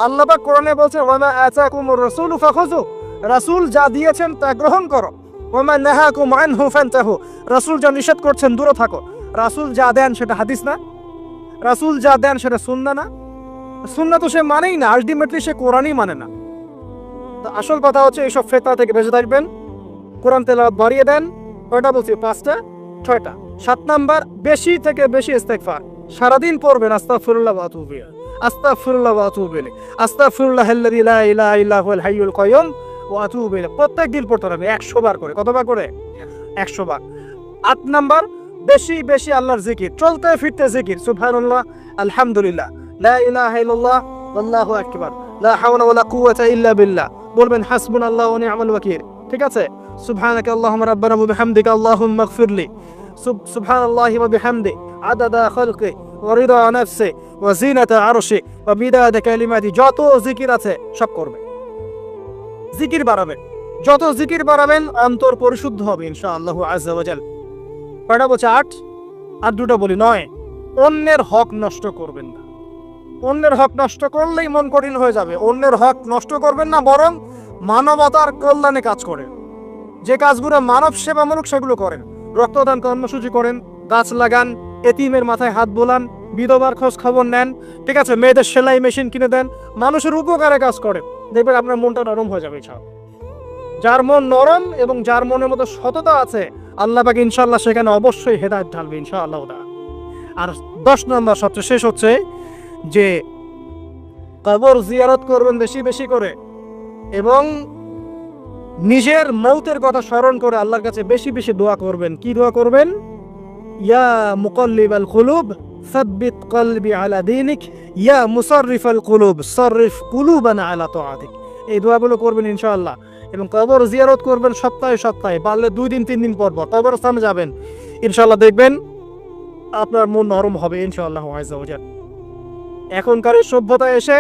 আল্লাহ পাক কোরআনে বলছে ওয়ামা আতাকুমুর রাসূলু ফাখুযু, রাসূল যা দিয়েছেন তা গ্রহণ করো, ওয়ামা নাহাকুম আনহু ফান্তাহু, রাসূল যা নিষেধ করছেন দূরে থাকো। রাসূল যা দেন সেটা হাদিস না, রাসূল যা দেন সেটা সুন্নাহ না, সুন্নাহ তো সে মানেই না, আলটিমেটলি সে কোরআনই মানে না। তো আসল কথা হচ্ছে এইসব ফিতনা থেকে বেঁচে থাকবেন, কোরআন তেলাওয়াত বাড়িয়ে দেন। কয়টা বলছি? 5টা, 6টা। 7 নাম্বার, বেশি থেকে বেশি ইস্তেগফার সারাদিন পড়বেন, আস্তাগফিরুল্লাহ ওয়া আতুবু ইলাইহি, আস্তাগফিরুল্লাহ ওয়া আতুবু ইলাইহি, আস্তাগফিরুল্লাহাল্লাযী লা ইলাহা ইল্লা হুয়াল হাইয়ুল কাইয়্যুম ওয়া আতুবু ইলাইহি। প্রত্যেক দিন পড়তে হবে 100 বার করে। কতবার করে? 100 বার। 8 নাম্বার, বেশি বেশি আল্লাহর জিকির, চলতে ফিরতে জিকির, সুবহানাল্লাহ, আলহামদুলিল্লাহ, লা ইলাহা ইল্লাল্লাহ, আল্লাহু আকবার, লা হাওলা ওয়ালা কুওয়াতা ইল্লা বিল্লাহ। বলবেন হাসবুনাল্লাহু ওয়া নি'মাল ওয়াকিল, ঠিক আছে? সুবহানাকা আল্লাহুম্মা রাব্বানা ওয়া বিহামদিকা আল্লাহুম্মা ইগফিরলি, সুবহানাল্লাহি ওয়া বিহামদি আদাদা খালকি ওয়া রিদা নাফসি ওয়া জিনাতা আরশি ওয়া মিদাদা কালিমাতি। যত জিকির আছে সব করবে, জিকির বাড়াবেন, যত জিকির বাড়াবেন অন্তর পরিশুদ্ধ হবে ইনশাআল্লাহ আযজা ওয়া জাল। কয়টা বলছে? 8। আর 2টা বলি 9। অন্যের হক নষ্ট করবেন না। অন্যের হক নষ্ট করলেই মন কঠিন হয়ে যাবে। অন্যের হক নষ্ট করবেন না, বরং মানবতার কল্যাণে কাজ করেন, যে কাজগুলো মানব সেবামূলক সেগুলো করেন। রক্তদান কর্মসূচি করেন, গাছ লাগান, এতিমের মাথায় হাত বোলান, বিধবার খোঁজ খবর নেন, ঠিক আছে, মেয়েদের সেলাই মেশিন কিনে দেন, মানুষের উপকারে কাজ করেন, দেখবেন আপনার মনটা নরম হয়ে যাবে ইনশাআল্লাহ। যার মন নরম এবং যার মনের মতো সততা আছে, আল্লাহ পাক ইনশাআল্লাহ সেখানে অবশ্যই হেদায়েত ঢালবে ইনশাআল্লাহ। আর 10 নম্বর সবচেয়ে শেষ হচ্ছে যে কবর জিয়ারত করবেন বেশি বেশি করে, এবং নিজের মৌতের কথা স্মরণ করে আল্লাহর কাছে বেশি বেশি দোয়া করবেন। কি দোয়া করবেন? ইয়া মুকাল্লিবাল কুলুব সাব্বিত কলবি আলা দীনিক, ইয়া মুসাররিফাল কুলুব সাররিফ কুলুবানা আলা তাআতিক। এই দোয়াগুলো করবেন ইনশাআল্লাহ। এবং কবর জিয়ারত করবেন সপ্তাহে সপ্তাহে, পারলে 2 দিন 3 দিন পর পর কবরস্থানে যাবেন, ইনশাআল্লাহ দেখবেন আপনার মন নরম হবে ইনশাআল্লাহ আযজা ওয়া জাল। এখনকার সভ্যতা এসে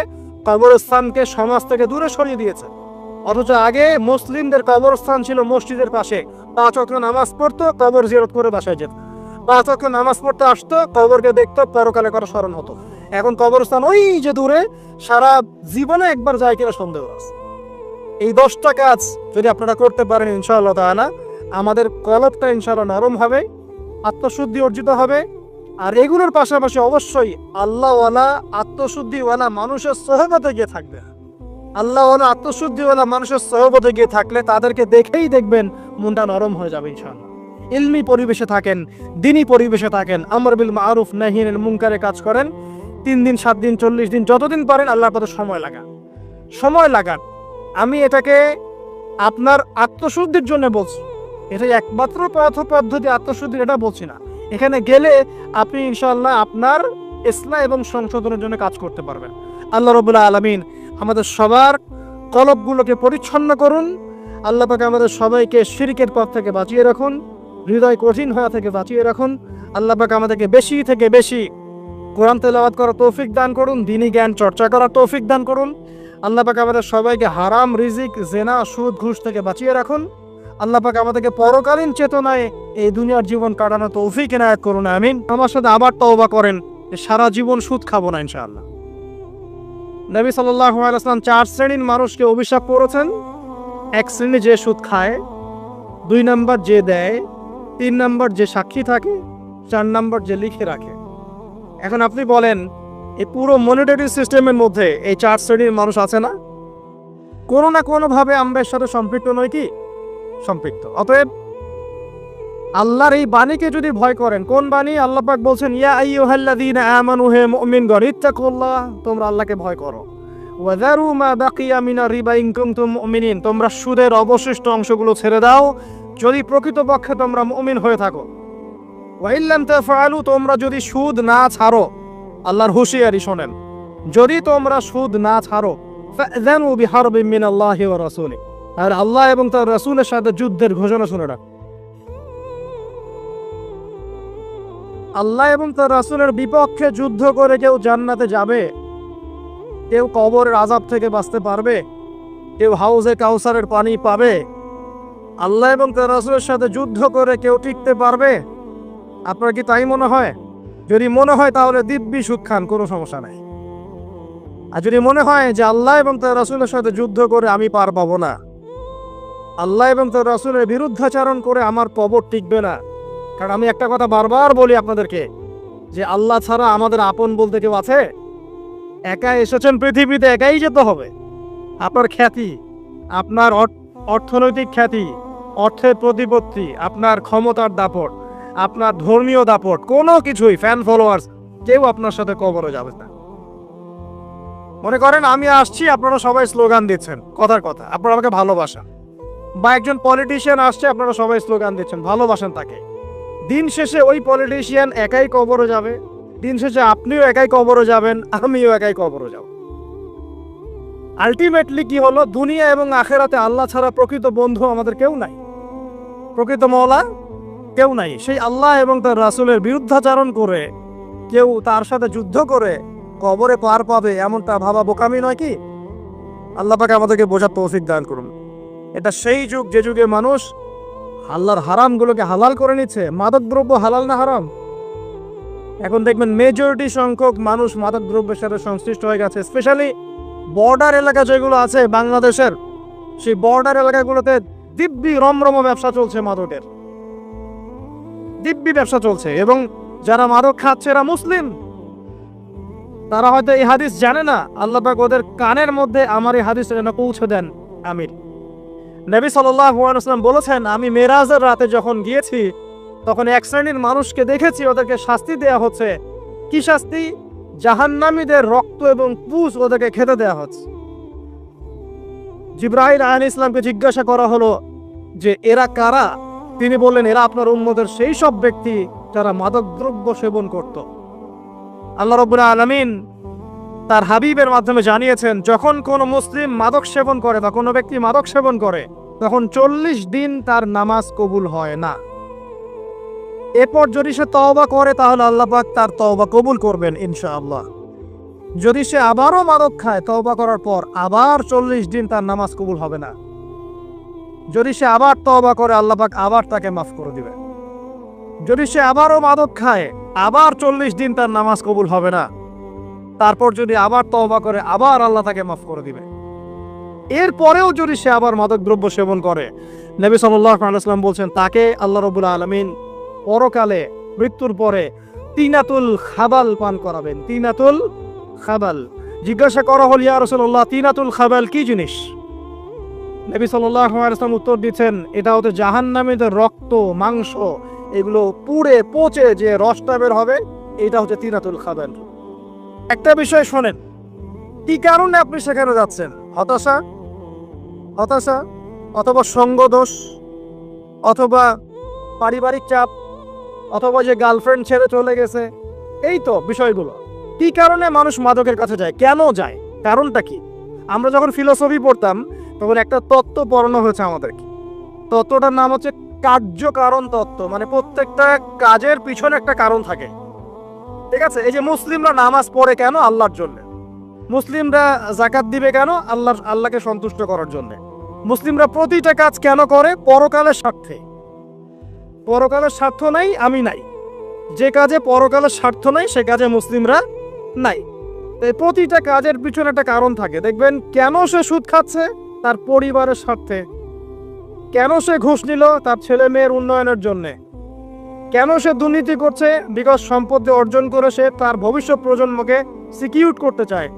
কবরস্থানকে সমাজ থেকে দূরে সরিয়ে দিয়েছে, অথচ আগে মুসলিমদের কবরস্থান ছিল মসজিদের পাশে। 5 ওয়াক্ত নামাজ পড়তো, কবর জিয়ারত করে বাসায় যেত। 5 ওয়াক্ত নামাজ পড়তে আসতো, কবরকে দেখতো, পরকালে করা স্মরণ হতো। এখন কবরস্থান ওই যে দূরে, সারা জীবনে একবার যায় কিনা সন্দেহ আছে। এই 10টা কাজ যদি আপনারা করতে পারেন ইনশাআল্লাহ তাআলা, আমাদের কলবটা ইনশাআল্লাহ নরম হবে, আত্মশুদ্ধি অর্জিত হবে। আর এগুলোর পাশাপাশি অবশ্যই আল্লাহওয়ালা আত্মশুদ্ধিওয়ালা মানুষের সোহবতে গিয়ে থাকবে। আল্লাহওয়ালা আত্মশুদ্ধিওয়ালা মানুষের সোহবতে গিয়ে থাকলে তাদেরকে দেখেই দেখবেন মনটা নরম হয়ে যাবে ইনশাআল্লাহ। ইলমি পরিবেশে থাকেন, দিনী পরিবেশে থাকেন, আমর বিল মারুফ নাহি আনিল মুনকারে কাজ করেন। 3 দিন 7 দিন 40 দিন যতদিন পারেন আল্লাহর পথে সময় লাগান। আমি এটাকে আপনার আত্মশুদ্ধির জন্য বলছি, এটা একমাত্র পদ্ধতি আত্মশুদ্ধির, এটা বলছি না। এখানে গেলে আপনি ইনশাআল্লাহ আপনার ইসলাহ এবং সংশোধনের জন্য কাজ করতে পারবেন। আল্লাহ রাব্বুল আলামিন আমাদের সবার কলবগুলোকে পরিচ্ছন্ন করুন। আল্লাহ পাক আমাদের সবাইকে শিরকের পথ থেকে বাঁচিয়ে রাখুন, হৃদয় কঠিন হওয়া থেকে বাঁচিয়ে রাখুন। আল্লাহ পাক আমাদেরকে বেশি থেকে বেশি কোরআন তেলাওয়াত করার তৌফিক দান করুন, দ্বীনি জ্ঞান চর্চা করার তৌফিক দান করুন। আল্লাহ পাক আমাদের সবাইকে হারাম রিজিক, জেনা, সুদ, ঘুষ থেকে বাঁচিয়ে রাখুন। আল্লাহ পাক আমাদেরকে পরকালীন চেতনায় এই দুনিয়ার জীবন কাটানোর তৌফিক এনায়েত করুন, আমিন। আমার সাথে আবার তওবা করেন যে সারা জীবন সুদ খাবো না ইনশাআল্লাহ। নবী সাল্লাল্লাহু আলাইহি ওয়াসাল্লাম 4 শ্রেণীর মানুষকে অভিশাপ করেছেন। 1 শ্রেণী যে সুদ খায়, 2 নাম্বার যে দেয়, 3 নাম্বার যে সাক্ষী থাকে, 4 নাম্বার যে লিখে রাখে। এখন আপনি বলেন, এই পুরো মনিটারি সিস্টেমের মধ্যে এই 4 শ্রেণীর মানুষ আছে না? কোনো না কোনোভাবে আমরা এর সাথে সম্পৃক্ত নই কি? সম্পৃক্ত। অতএব আল্লাহর এই বাণীকে যদি ভয় করেন, কোন বাণী? আল্লাহ পাক বলছেন, ইয়া আইয়ুহাল্লাযীনা আমানু, হে মুমিনগণ, ইত্তাকুল্লাহ, তোমরা আল্লাহকে ভয় করো। ওয়া যারু মা বাকিয়া মিনার রিবা ইন কুনতুম মুমিনিন, তোমরা সুদের অবশিষ্ট অংশগুলো ছেড়ে দাও যদি প্রকৃতপক্ষে তোমরা মুমিন হয়ে থাকো। ওয়া ইল্লাম তাফআলু, তোমরা যদি সুদ না ছাড়ো, আল্লাহর হুঁশিয়ারি শোনেন, যদি তোমরা সুদ না ছাড়ো, ফাযানু বিহারবিন মিনাল্লাহি ওয়া রাসূলিহি, আর আল্লাহ এবং তার রাসূলের সাথে যুদ্ধের ঘোষণা শুনে রাখ। আল্লাহ এবং তার রাসূলের বিপক্ষে যুদ্ধ করে কেউ জান্নাতে যাবে? কেউ কবরের আযাব থেকে বাঁচতে পারবে? কেউ হাউজে কাউসারের পানি পাবে? আল্লাহ এবং তার রাসূলের সাথে যুদ্ধ করে কেউ টিকতে পারবে? আপনার কি তাই মনে হয়? যদি মনে হয় তাহলে দিব্যি সুদ খান, কোনো সমস্যা নাই। আর যদি মনে হয় যে আল্লাহ এবং তার রাসূলের সাথে যুদ্ধ করে আমি পার পাবো না, আল্লাহ এবং তার রাসূলের বিরুদ্ধাচরণ করে আমার কবর টিকবে না, কারণ আমি একটা কথা বারবার বলি আপনাদেরকে, যে আল্লাহ ছাড়া আমাদের আপন বলতে কেউ আছে? একা এসেছেন পৃথিবীতে, একাই যেতে হবে। আপনার খ্যাতি, আপনার অর্থনৈতিক খ্যাতি, অর্থের প্রতিপত্তি, আপনার ক্ষমতার দাপট, আপনার ধর্মীয় দাপট, কোনো কিছুই, ফ্যান ফলোয়ার্স, কেউ আপনার সাথে কবরে যাবে না। মনে করেন আমি আসছি, আপনারা সবাই স্লোগান দিচ্ছেন, কথার কথা, আপনারা আমাকে ভালোবাসেন, বা একজন পলিটিশিয়ান আসছে, আপনারা সবাই স্লোগান দিচ্ছেন, ভালোবাসেন তাকে। দিন শেষে ওই পলিটিশিয়ান একাই কবরে যাবে, দিন শেষে আপনিও একাই কবরে যাবেন, আমিও একাই কবরে যাব। আলটিমেটলি কি হলো? দুনিয়া এবং আখেরাতে আল্লাহ ছাড়া প্রকৃত বন্ধু আমাদের কেউ নাই, প্রকৃত মওলা কেউ নাই। সেই আল্লাহ এবং তার রাসূলের বিরুদ্ধাচরণ করে কেউ তার সাথে যুদ্ধ করে কবরে পার পাবে, এমনটা ভাবা বোকামি নয় কি? আল্লাহ পাক আমাদেরকে বোঝার তৌফিক দান করুন। এটা সেই যুগ যে যুগে মানুষ আল্লাহর হারামগুলোকে হালাল করে নিচ্ছে। মাদক দ্রব্য হালাল না হারাম? এখন দেখবেন মেজরিটি সংখ্যক মানুষ মাদক দ্রব্যের সাথে সংশ্লিষ্ট হয়ে গেছে। স্পেশালি বর্ডার এলাকা যেগুলো আছে বাংলাদেশের, সেই বর্ডার এলাকাগুলোতে দিব্যি রমরম ব্যবসা চলছে, মাদকের দিব্যি ব্যবসা চলছে। এবং যারা মাদক খাচ্ছে এরা মুসলিম, তারা হয়তো এই হাদিস জানে না। আল্লাহ পাক ওদের কানের মধ্যে আমার এই হাদিস যেন পৌঁছে দেন। আমির নবী সাল্লাল্লাহু আলাইহি ওয়াসাল্লাম বলেছেন, আমি মেরাজের রাতে যখন গিয়েছি তখন এক শ্রেণীর মানুষকে দেখেছি, ওদেরকে শাস্তি দেয়া হচ্ছে। কি শাস্তি? জাহান্নামীদের রক্ত এবং পুষ ওদেরকে খেতে দেয়া হচ্ছে। জিবরাইল আলাইহিস সালামকে জিজ্ঞাসা করা হলো যে এরা কারা? তিনি বললেন, এরা আপনার উম্মতের সেই সব ব্যক্তি যারা মাদক দ্রব্য সেবন করত। আল্লাহ রাব্বুল আলামিন তার হাবিবের মাধ্যমে জানিয়েছেন, যখন কোনো মুসলিম মাদক সেবন করে বা কোনো ব্যক্তি মাদক সেবন করে তখন 40 দিন তার নামাজ কবুল হয় না। এরপর যদি সে তওবা করে তাহলে আল্লাহ পাক তার তওবা কবুল করবেন ইনশাআল্লাহ। যদি সে আবারও মাদক খায়, তওবা করার পর আবার 40 দিন তার নামাজ কবুল হবে না। যদি সে আবার তওবা করে, আল্লাহ পাক আবার তাকে মাফ করে দিবে। যদি সে আবারও মাদক খায়, আবার 40 দিন তার নামাজ কবুল হবে না। তারপর যদি আবার তওবা করে, আবার আল্লাহ তাকে মাফ করে দিবে। এরপরেও যদি সে আবার মাদক দ্রব্য সেবন করে, নবী সাল্লাল্লাহু আলাইহি ওয়াসাল্লাম বলছেন, তাকে আল্লাহ রাব্বুল আলামিন পরকালে মৃত্যুর পরে তিনাতুল খাবাল পান করাবেন। তিনাতুল খাবাল। জিজ্ঞাসা করা হল, ইয়া রাসূলুল্লাহ, তিনাতুল খাবাল কি জিনিস? নবী সাল্লাল্লাহু আলাইহি ওয়াসাল্লাম উত্তর দিচ্ছেন, এটা হচ্ছে জাহান্নামীদের রক্ত, মাংস, এগুলো পুড়ে পচে যে রসটা বের হবে, এটা হচ্ছে তিনাতুল খাবাল। একটা বিষয় শোনেন, কি কারণে আপনি সেখানে যাচ্ছেন? হতাশা, হতাশা, অথবা সঙ্গদোষ, অথবা পারিবারিক চাপ, অথবা যে গার্লফ্রেন্ড ছেড়ে চলে গেছে, এই তো বিষয়গুলো। কি কারণে মানুষ মাদকের কাছে যায়? কেন যায়? কারণটা কি? আমরা যখন ফিলোসফি পড়তাম তখন একটা তত্ত্ব পড়ানো হয়েছে আমাদেরকে। তত্ত্বটার নাম হচ্ছে কার্যকারণ তত্ত্ব। মানে প্রত্যেকটা কাজের পিছনে একটা কারণ থাকে, ঠিক আছে? এই যে মুসলিমরা নামাজ পড়ে কেন? আল্লাহর জন্য। মুসলিমরা যাকাত দিবে কেন? আল্লাহকে সন্তুষ্ট করার জন্য। মুসলিমরা প্রতিটা কাজ কেন করে? পরকালের স্বার্থে। পরকালের স্বার্থ নাই, আমি নাই। যে কাজে পরকালের স্বার্থ নাই সে কাজে মুসলিমরা নাই। প্রতিটা কাজের পিছনে একটা কারণ থাকে। দেখবেন, কেন সে সুদ খাচ্ছে? তার পরিবারের স্বার্থে। কেন সে ঘুষ নিল? তার ছেলে মেয়ের উন্নয়নের জন্যে। কেন সে দুর্নীতি করছে? বিকজ সম্পত্তি অর্জন করে সে তার ভবিষ্যৎ প্রজন্মকে সিকিউর করতে চায়।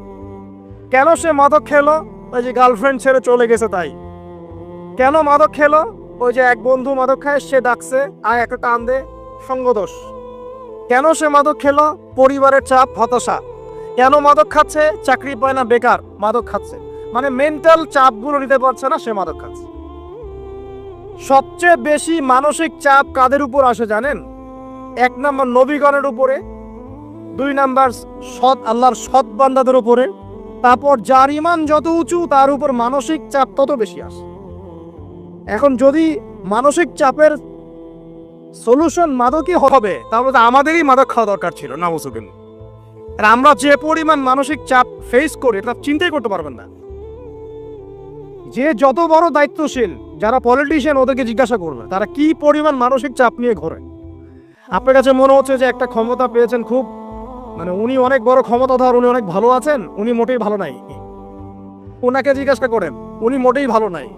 কেন সে মাদক খেলো? ওই যে গার্লফ্রেন্ড ছেড়ে চলে গেছে তাই। কেন মাদক খেলো? ওই যে এক বন্ধু মাদক খায়, সে ডাকছে, আয় একটা টান দে, সঙ্গদোষ। কেন সে মাদক খেলো? পরিবারের চাপ, হতাশা। কেন মাদক খাচ্ছে? চাকরি পায় না, বেকার, মাদক খাচ্ছে। মানে মেন্টাল চাপগুলো নিতে পারছে না, সে মাদক খাচ্ছে। সবচেয়ে বেশি মানসিক চাপ কাদের উপর আসে জানেন? 1 নম্বর নবীগণের উপরে, 2 নম্বর আল্লাহর সৎ বান্দাদের উপরে, তারপর যার ঈমান যত উঁচু তার উপর মানসিক চাপ তত বেশি আসে। এখন যদি মানসিক চাপের সলিউশন মাদকই হবে, তাহলে তো আমাদেরই মাদক খাওয়া দরকার ছিল, নাউজুবিল্লাহ। আর আমরা যে পরিমাণ মানসিক চাপ ফেস করি এটা চিন্তাই করতে পারবেন না। যে যত বড় দায়িত্বশীল, যারা পলিটিশিয়ান, ওদেরকে জিজ্ঞাসা করবে তারা কি পরিমাণ মানসিক চাপ নিয়ে ঘোরে। আপনার কাছে মনে হচ্ছে যে একটা ক্ষমতা পেয়েছেন, খুব মানে উনি অনেক বড় ক্ষমতাধর, উনি অনেক ভালো আছেন, উনি মোটেই ভালো নাই। ওনাকে জিজ্ঞাসা করেন, উনি মোটেই ভালো নাই।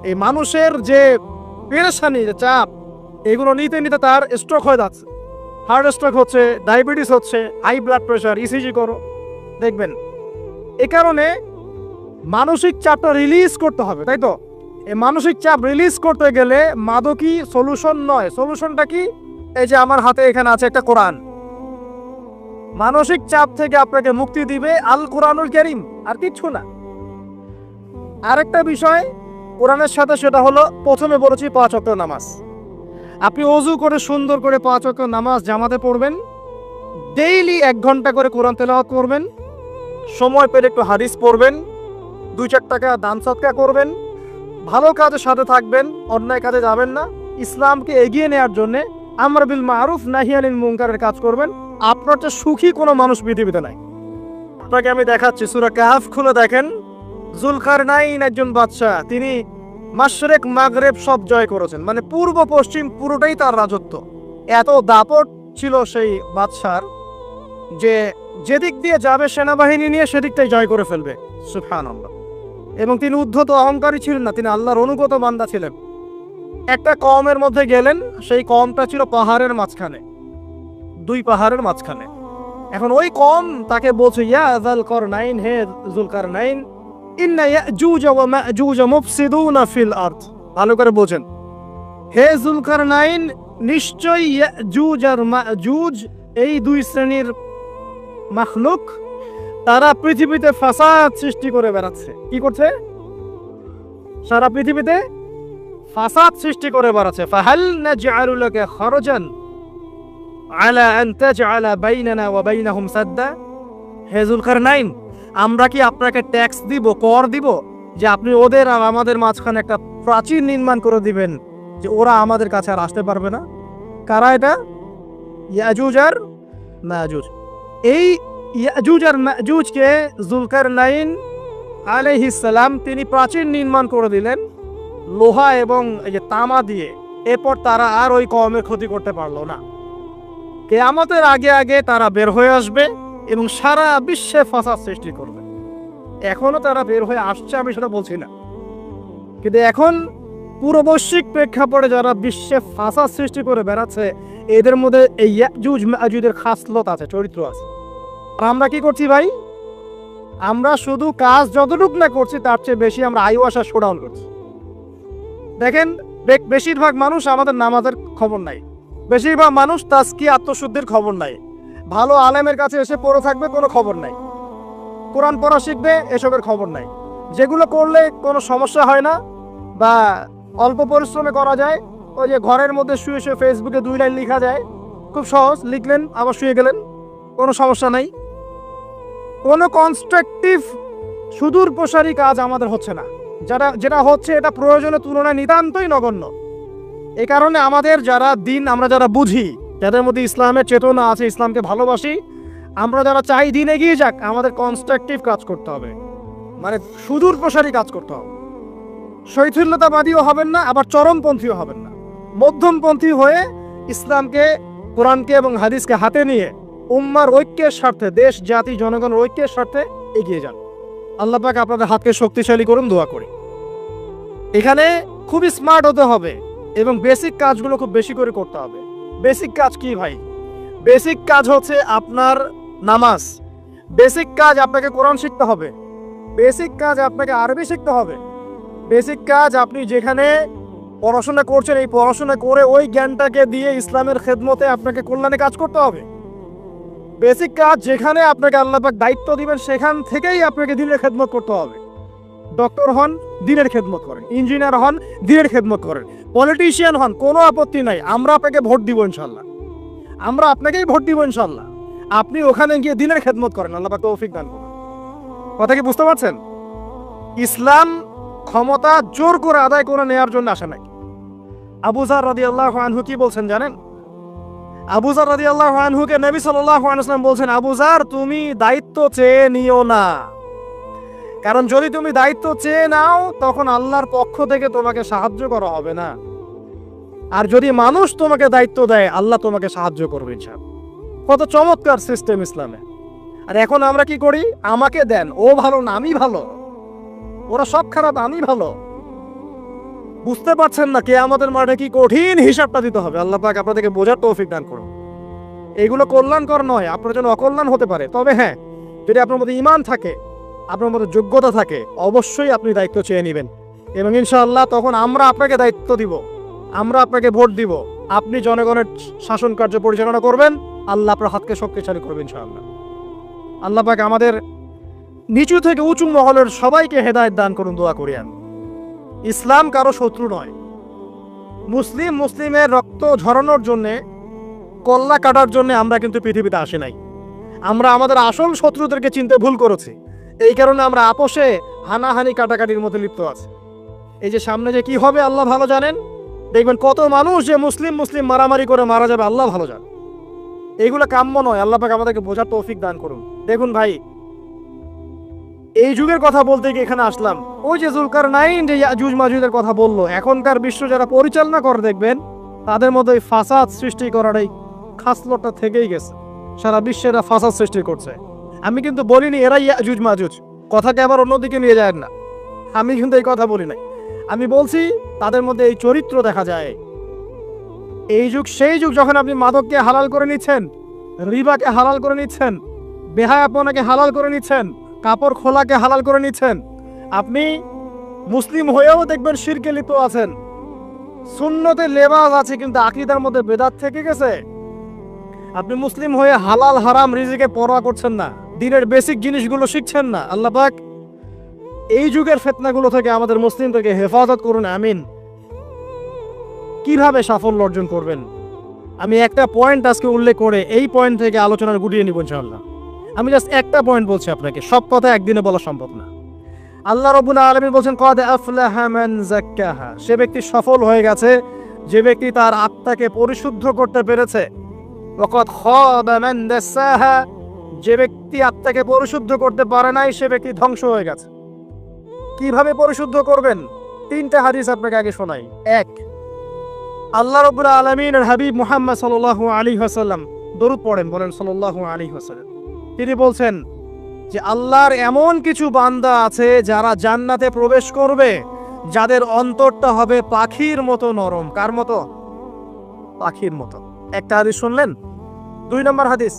এই মানুষের যে পেরেশানি, যে চাপ, এগুলো নিতে নিতে তার স্ট্রোক হয়ে যাচ্ছে, হার্ট স্ট্রোক হচ্ছে, ডায়াবেটিস হচ্ছে, হাই ব্লাড প্রেশার, ইসিজি করো, দেখবেন। এ কারণে মানসিক চাপটা রিলিজ করতে হবে, তাই তো? এই মানসিক চাপ রিলিজ করতে গেলে মাদকই সলিউশন নয়। সলিউশনটা কি? এই যে আমার হাতে এখানে আছে একটা কোরআন। মানসিক চাপ থেকে আপনাকে মুক্তি দিবে আল কোরআনুল কারীম, আর কিচ্ছু না। আরেকটা বিষয় কোরআনের সাথে, সেটা হলো প্রথমে বলেছি 5 ওয়াক্ত নামাজ। আপনি ওযু করে সুন্দর করে 5 ওয়াক্ত নামাজ জামাতে পড়বেন, ডেইলি 1 ঘন্টা করে কোরআন তেলাওয়াত করবেন, সময় পেলে একটু হাদিস পড়বেন, 2-4 টাকা দান সদকা করবেন, ভালো কাজের সাথে থাকবেন, অন্যায় কাজে যাবেন না, ইসলামকে এগিয়ে নেওয়ার জন্য আমর বিল মারুফ নাহি আনিল মুনকারের কাজ করবেন। আপনার চেয়ে সুখী কোনো মানুষ পৃথিবীতে নাই। আপনাকে আমি দেখাচ্ছি, সূরা কাহফ খুলে দেখেন। যুলকারনাইন একজন বাদশাহ, তিনি মাশরিক মাগরিব সব জয় করেছেন, মানে পূর্ব পশ্চিম পুরোটাই তার রাজত্ব। এত দাপট ছিল সেই বাদশার যে যেদিক দিয়ে যাবে সেনাবাহিনী নিয়ে সেদিকটাই জয় করে ফেলবে। সুবহানাল্লাহ। এবং তিনি উদ্ধত অহংকারী ছিলেন না, তিনি আল্লাহর অনুগত বান্দা ছিলেন। একটা কওমের মধ্যে গেলেন, সেই কওমটা ছিল পাহাড়ের মাঝখানে, দুই পাহাড়ের মাঝখানে। এখন ওই কওম তাকে বলছে, ইয়া যুলকারনাইন, হে যুলকারনাইন, ইন্না ইয়াজুজ ওয়া মাজুজ মুফসিদুনা ফিল আরদ। ভালো করে বোঝেন, হে যুলকারনাইন, নিশ্চয়ই ইয়াজুজ আর মাজুজ এই দুই শ্রেণীর মাখলুক, তারা পৃথিবীতে ফাসাদ সৃষ্টি করে বেড়াচ্ছে। কি করছে? সারা পৃথিবীতে ফাসাদ সৃষ্টি করে বেড়াচ্ছে। ফাহাল নাজআলু লাকা খরজান আলা আন তাজআলা বাইনানা ওয়া বাইনাহুম সাদ্দা। হে যুলকারনাইন, আমরা কি আপনাকে ট্যাক্স দিব, কর দিব, যে আপনি ওদের আর আমাদের মাঝখানে একটা প্রাচীর নির্মাণ করে দিবেন, যে ওরা আমাদের কাছে আর আসতে পারবে না? কারা এটা? ইয়াজুজ আর মাজুজ। এই ইয়াজুজ আর মাজুজকে যুলকারনাইন আলাইহিস সালাম তিনি প্রাচীর নির্মাণ করে দিলেন লোহা এবং এই যে তামা দিয়ে। এরপর তারা আর ওই কওমের ক্ষতি করতে পারলো না। কিয়ামতের আগে আগে তারা বের হয়ে আসবে এবং সারা বিশ্বে ফাসাদ সৃষ্টি করবে। এখনো তারা বের হয়ে আসছে, আমি সেটা বলছি না, কিন্তু এখন পুরো বৈশ্বিক প্রেক্ষাপটে যারা বিশ্বে ফাসাদ সৃষ্টি করে বেড়াচ্ছে, এদের মধ্যে এই ইয়াজুজ মাজুজের খাসলত আছে, চরিত্র আছে। আর আমরা কি করছি ভাই? আমরা শুধু কাজ যতটুকু না করছি তার চেয়ে বেশি আমরা আয়ু আশা শোডাউন করছি। দেখেন, বেশিরভাগ মানুষ আমাদের নামাজের খবর নাই, বেশিরভাগ মানুষ তাজকিয়া আত্মশুদ্ধির খবর নাই, ভালো আলেমের কাছে এসে পড়ে থাকবে কোনো খবর নাই, কোরআন পড়া শিখবে এসবের খবর নাই। যেগুলো করলে কোনো সমস্যা হয় না বা অল্প পরিশ্রমে করা যায়, ওই যে ঘরের মধ্যে শুয়ে শুয়ে ফেসবুকে 2 লাইন লেখা যায়, খুব সহজ, লিখলেন আবার শুয়ে গেলেন, কোনো সমস্যা নাই। কোনো কনস্ট্রাকটিভ সুদূর প্রসারী কাজ আমাদের হচ্ছে না। যেটা হচ্ছে এটা প্রয়োজনের তুলনায় নিতান্তই নগণ্য। এই কারণে আমাদের যারা দিন, আমরা যারা বুঝি, যাদের মধ্যে ইসলামের চেতনা আছে, ইসলামকে ভালোবাসি, আমরা যারা চাই দিন এগিয়ে যাক, আমাদের কনস্ট্রাকটিভ কাজ করতে হবে, মানে সুদূর প্রসারী কাজ করতে হবে। শৈথিল্যতাবাদীও হবেন না, আবার চরমপন্থীও হবেন না, মধ্যমপন্থী হয়ে ইসলামকে, কোরআনকে এবং হাদিসকে হাতে নিয়ে উম্মার ঐক্যের স্বার্থে, দেশ জাতি জনগণের ঐক্যের স্বার্থে এগিয়ে যান। আল্লাহ পাক আপনাদের হাতকে শক্তিশালী করুন, দোয়া করি। এখানে খুবই স্মার্ট হতে হবে এবং বেসিক কাজগুলো খুব বেশি করে করতে হবে। বেসিক কাজ কি ভাই? বেসিক কাজ হচ্ছে আপনার নামাজ, বেসিক কাজ আপনাকে কোরআন শিখতে হবে, বেসিক কাজ আপনাকে আরবি শিখতে হবে, বেসিক কাজ আপনি যেখানে পড়াশোনা করছেন এই পড়াশোনা করে ওই জ্ঞানটাকে দিয়ে ইসলামের খেদমতে আপনাকে কল্যাণে কাজ করতে হবে। বেসিক কাজ যেখানে আপনাকে আল্লাহ পাক দায়িত্ব দিবেন সেখান থেকেই আপনাকে দিনের খেদমত করতে হবে। ডক্টর হন, দিনের খেদমত করেন, ইঞ্জিনিয়ার হন, দিনের খেদমত করেন, পলিটিশিয়ান হন, কোনো আপত্তি নাই, আমরা আপনাকে ভোট দিব ইনশাল্লাহ, আমরা আপনাকেই ভোট দিব ইনশাল্লাহ। আপনি ওখানে গিয়ে দিনের খেদমত করেন, আল্লাহ পাক তৌফিক দান করুন। কথা কি বুঝতে পারছেন? ইসলাম ক্ষমতা জোর করে আদায় করে নেওয়ার জন্য আসে নাই। আবু যার রাদিয়াল্লাহু আনহু কি বলছেন জানেন? আবু যার রাদিয়াল্লাহু আনহুকে নবী সাল্লাল্লাহু আলাইহি ওয়াসাল্লাম বলছেন, আবু যার, তুমি দায়িত্ব চেয়ে নিও না, কারণ যদি তুমি দায়িত্ব চেয়ে নাও তখন আল্লাহর পক্ষ থেকে তোমাকে সাহায্য করা হবে না, আর যদি মানুষ তোমাকে দায়িত্ব দেয় আল্লাহ তোমাকে সাহায্য করবে ইনশাআল্লাহ। কত চমৎকার সিস্টেম ইসলামে। আর এখন আমরা কি করি? আমাকে দেন, ও ভালো না আমি ভালো, ওরা সব খারাপ আমি ভালো। বুঝতে পারছেন না কিয়ামতের মাঠে কি কঠিন হিসাবটা দিতে হবে। আল্লাহ পাক আপনাদেরকে বোঝার তৌফিক দান করুন। এগুলো কল্যাণকর নয়, আপনার জন্য অকল্যাণ হতে পারে। তবে হ্যাঁ, যদি আপনার মধ্যে ঈমান থাকে, আপনার মধ্যে যোগ্যতা থাকে, অবশ্যই আপনি দায়িত্ব চেয়ে নেবেন এবং ইনশাআল্লাহ তখন আমরা আপনাকে দায়িত্ব দিব, আমরা আপনাকে ভোট দিব, আপনি জনগণের শাসন কার্য পরিচালনা করবেন, আল্লাহ আপনার হাতকে শক্তিশালী করবেন ইনশাআল্লাহ। আল্লাহ পাক আমাদের নিচু থেকে উঁচু মহলের সবাইকে হেদায়েত দান করুন, দোয়া করি আমি। ইসলাম কারো শত্রু নয়। মুসলিমের রক্ত ঝরানোর জন্যে, কল্লা কাটার জন্য আমরা কিন্তু পৃথিবীতে আসি নাই। আমরা আমাদের আসল শত্রুদেরকে চিনতে ভুল করেছি, এই কারণে আমরা আপোষে হানাহানি কাটাকাটির মধ্যে লিপ্ত আছি। এই যে সামনে যে কি হবে আল্লাহ ভালো জানেন। দেখবেন কত মানুষ যে মুসলিম মারামারি করে মারা যাবে, আল্লাহ ভালো জানেন। এইগুলো কাম্য নয়। আল্লাহ পাক আমাদেরকে বোঝার তৌফিক দান করুন। দেখুন ভাই, এই যুগের কথা বলতে গিয়ে এখানে আসলাম। ওই যে যুলকারনাইন যে ইয়াজুজ মাজুজের কথা বললো, এখনকার বিশ্ব যারা পরিচালনা করে দেখবেন তাদের মধ্যে ফাসাদ সৃষ্টি করার এই খাসলতটা থেকেই গেছে। সারা বিশ্বে এরা ফাসাদ সৃষ্টি করছে। আমি কিন্তু বলিনি এরাই ইয়াজুজ মাজুজ, কথাকে আবার অন্যদিকে নিয়ে যায় না। আমি কিন্তু এই কথা বলি নাই, আমি বলছি তাদের মধ্যে এই চরিত্র দেখা যায়। এই যুগ সেই যুগ যখন আপনি মাদককে হালাল করে নিচ্ছেন, রিবাকে হালাল করে নিচ্ছেন, বেহায়াপনাকে হালাল করে নিচ্ছেন, কাপড় খোলাকে হালাল করে নিচ্ছেন। আপনি মুসলিম হয়েও দেখবেন শিরকে লিপ্ত আছেন, সুন্নতে লেবাস আছে কিন্তু আকীদার মধ্যে বেদাত থেকে গেছে। আপনি মুসলিম হয়ে হালাল হারাম রিজিকে পরোয়া করছেন না, দিনের বেসিক জিনিসগুলো শিখছেন না। আল্লাহ পাক এই যুগের ফিতনাগুলো থেকে আমাদের মুসলিমদেরকে হেফাজত করুন, আমিন। কিভাবে সাফল্য অর্জন করবেন, আমি একটা পয়েন্ট আজকে উল্লেখ করে এই পয়েন্ট থেকে আলোচনার গুটিয়ে নিব ইনশাআল্লাহ। আমি জাস্ট একটা পয়েন্ট বলছি আপনাকে, সব কথা একদিনে বলা সম্ভব না। আল্লাহ রাব্বুল আলামিন বলেন ক্বাদ আফলাহা মান যাক্কাহা, সে ব্যক্তি সফল হয়ে গেছে যে ব্যক্তি তার আত্মাকে পরিশুদ্ধ করতে পেরেছে। ওয়া ক্বাদ খাবা মান দাসাহা, যে ব্যক্তি আত্মাকে পরিশুদ্ধ করতে পারে নাই সে ব্যক্তি ধ্বংস হয়ে গেছে। কিভাবে পরিশুদ্ধ করবেন, তিনটা হাদিস আপনাকে আগে শোনাই। এক, আল্লাহ রাব্বুল আলামিনের হাবিব মুহাম্মদ সাল্লাল্লাহু আলাইহি ওয়াসাল্লাম, দরুদ পড়েন, বলেন সাল্লাল্লাহু আলাইহি ওয়াসাল্লাম। তিনি বলছেন যে আল্লাহর এমন কিছু বান্দা আছে যারা জান্নাতে প্রবেশ করবে, যাদের অন্তরটা হবে পাখির মতো নরম। কার মতো? পাখির মতো। একটা হাদিস শুনলেন। দুই নম্বর হাদিস,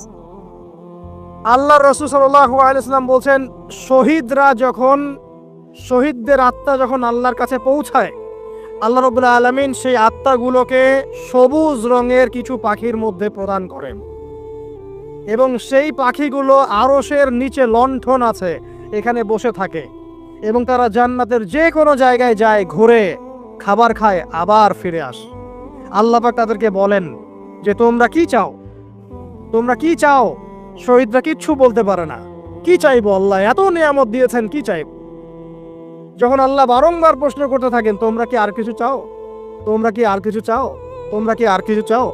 আল্লাহর রাসূল সাল্লাল্লাহু আলাইহি ওয়াসাল্লাম বলছেন শহীদদের আত্মা যখন আল্লাহর কাছে পৌঁছায়, আল্লাহ রাব্বুল আলামিন সেই আত্মাগুলোকে সবুজ রঙের কিছু পাখির মধ্যে প্রদান করেন এবং সেই পাখিগুলো আরশের নিচে লণ্ঠন আছে, এখানে বসে থাকে এবং তারা জান্নাতের যে কোনো জায়গায় যায়, ঘুরে খাবার খায়, আবার ফিরে আসে। আল্লাহ পাক তাদেরকে বলেন যে তোমরা কি চাও, তোমরা কি চাও? শহীদরা কিচ্ছু বলতে পারে না, কি চাইবো, আল্লাহ এত নিয়ামত দিয়েছেন, কি চাইবো? যখন আল্লাহ বারংবার প্রশ্ন করতে থাকেন তোমরা কি আর কিছু চাও, তোমরা কি আর কিছু চাও, তোমরা কি আর কিছু চাও,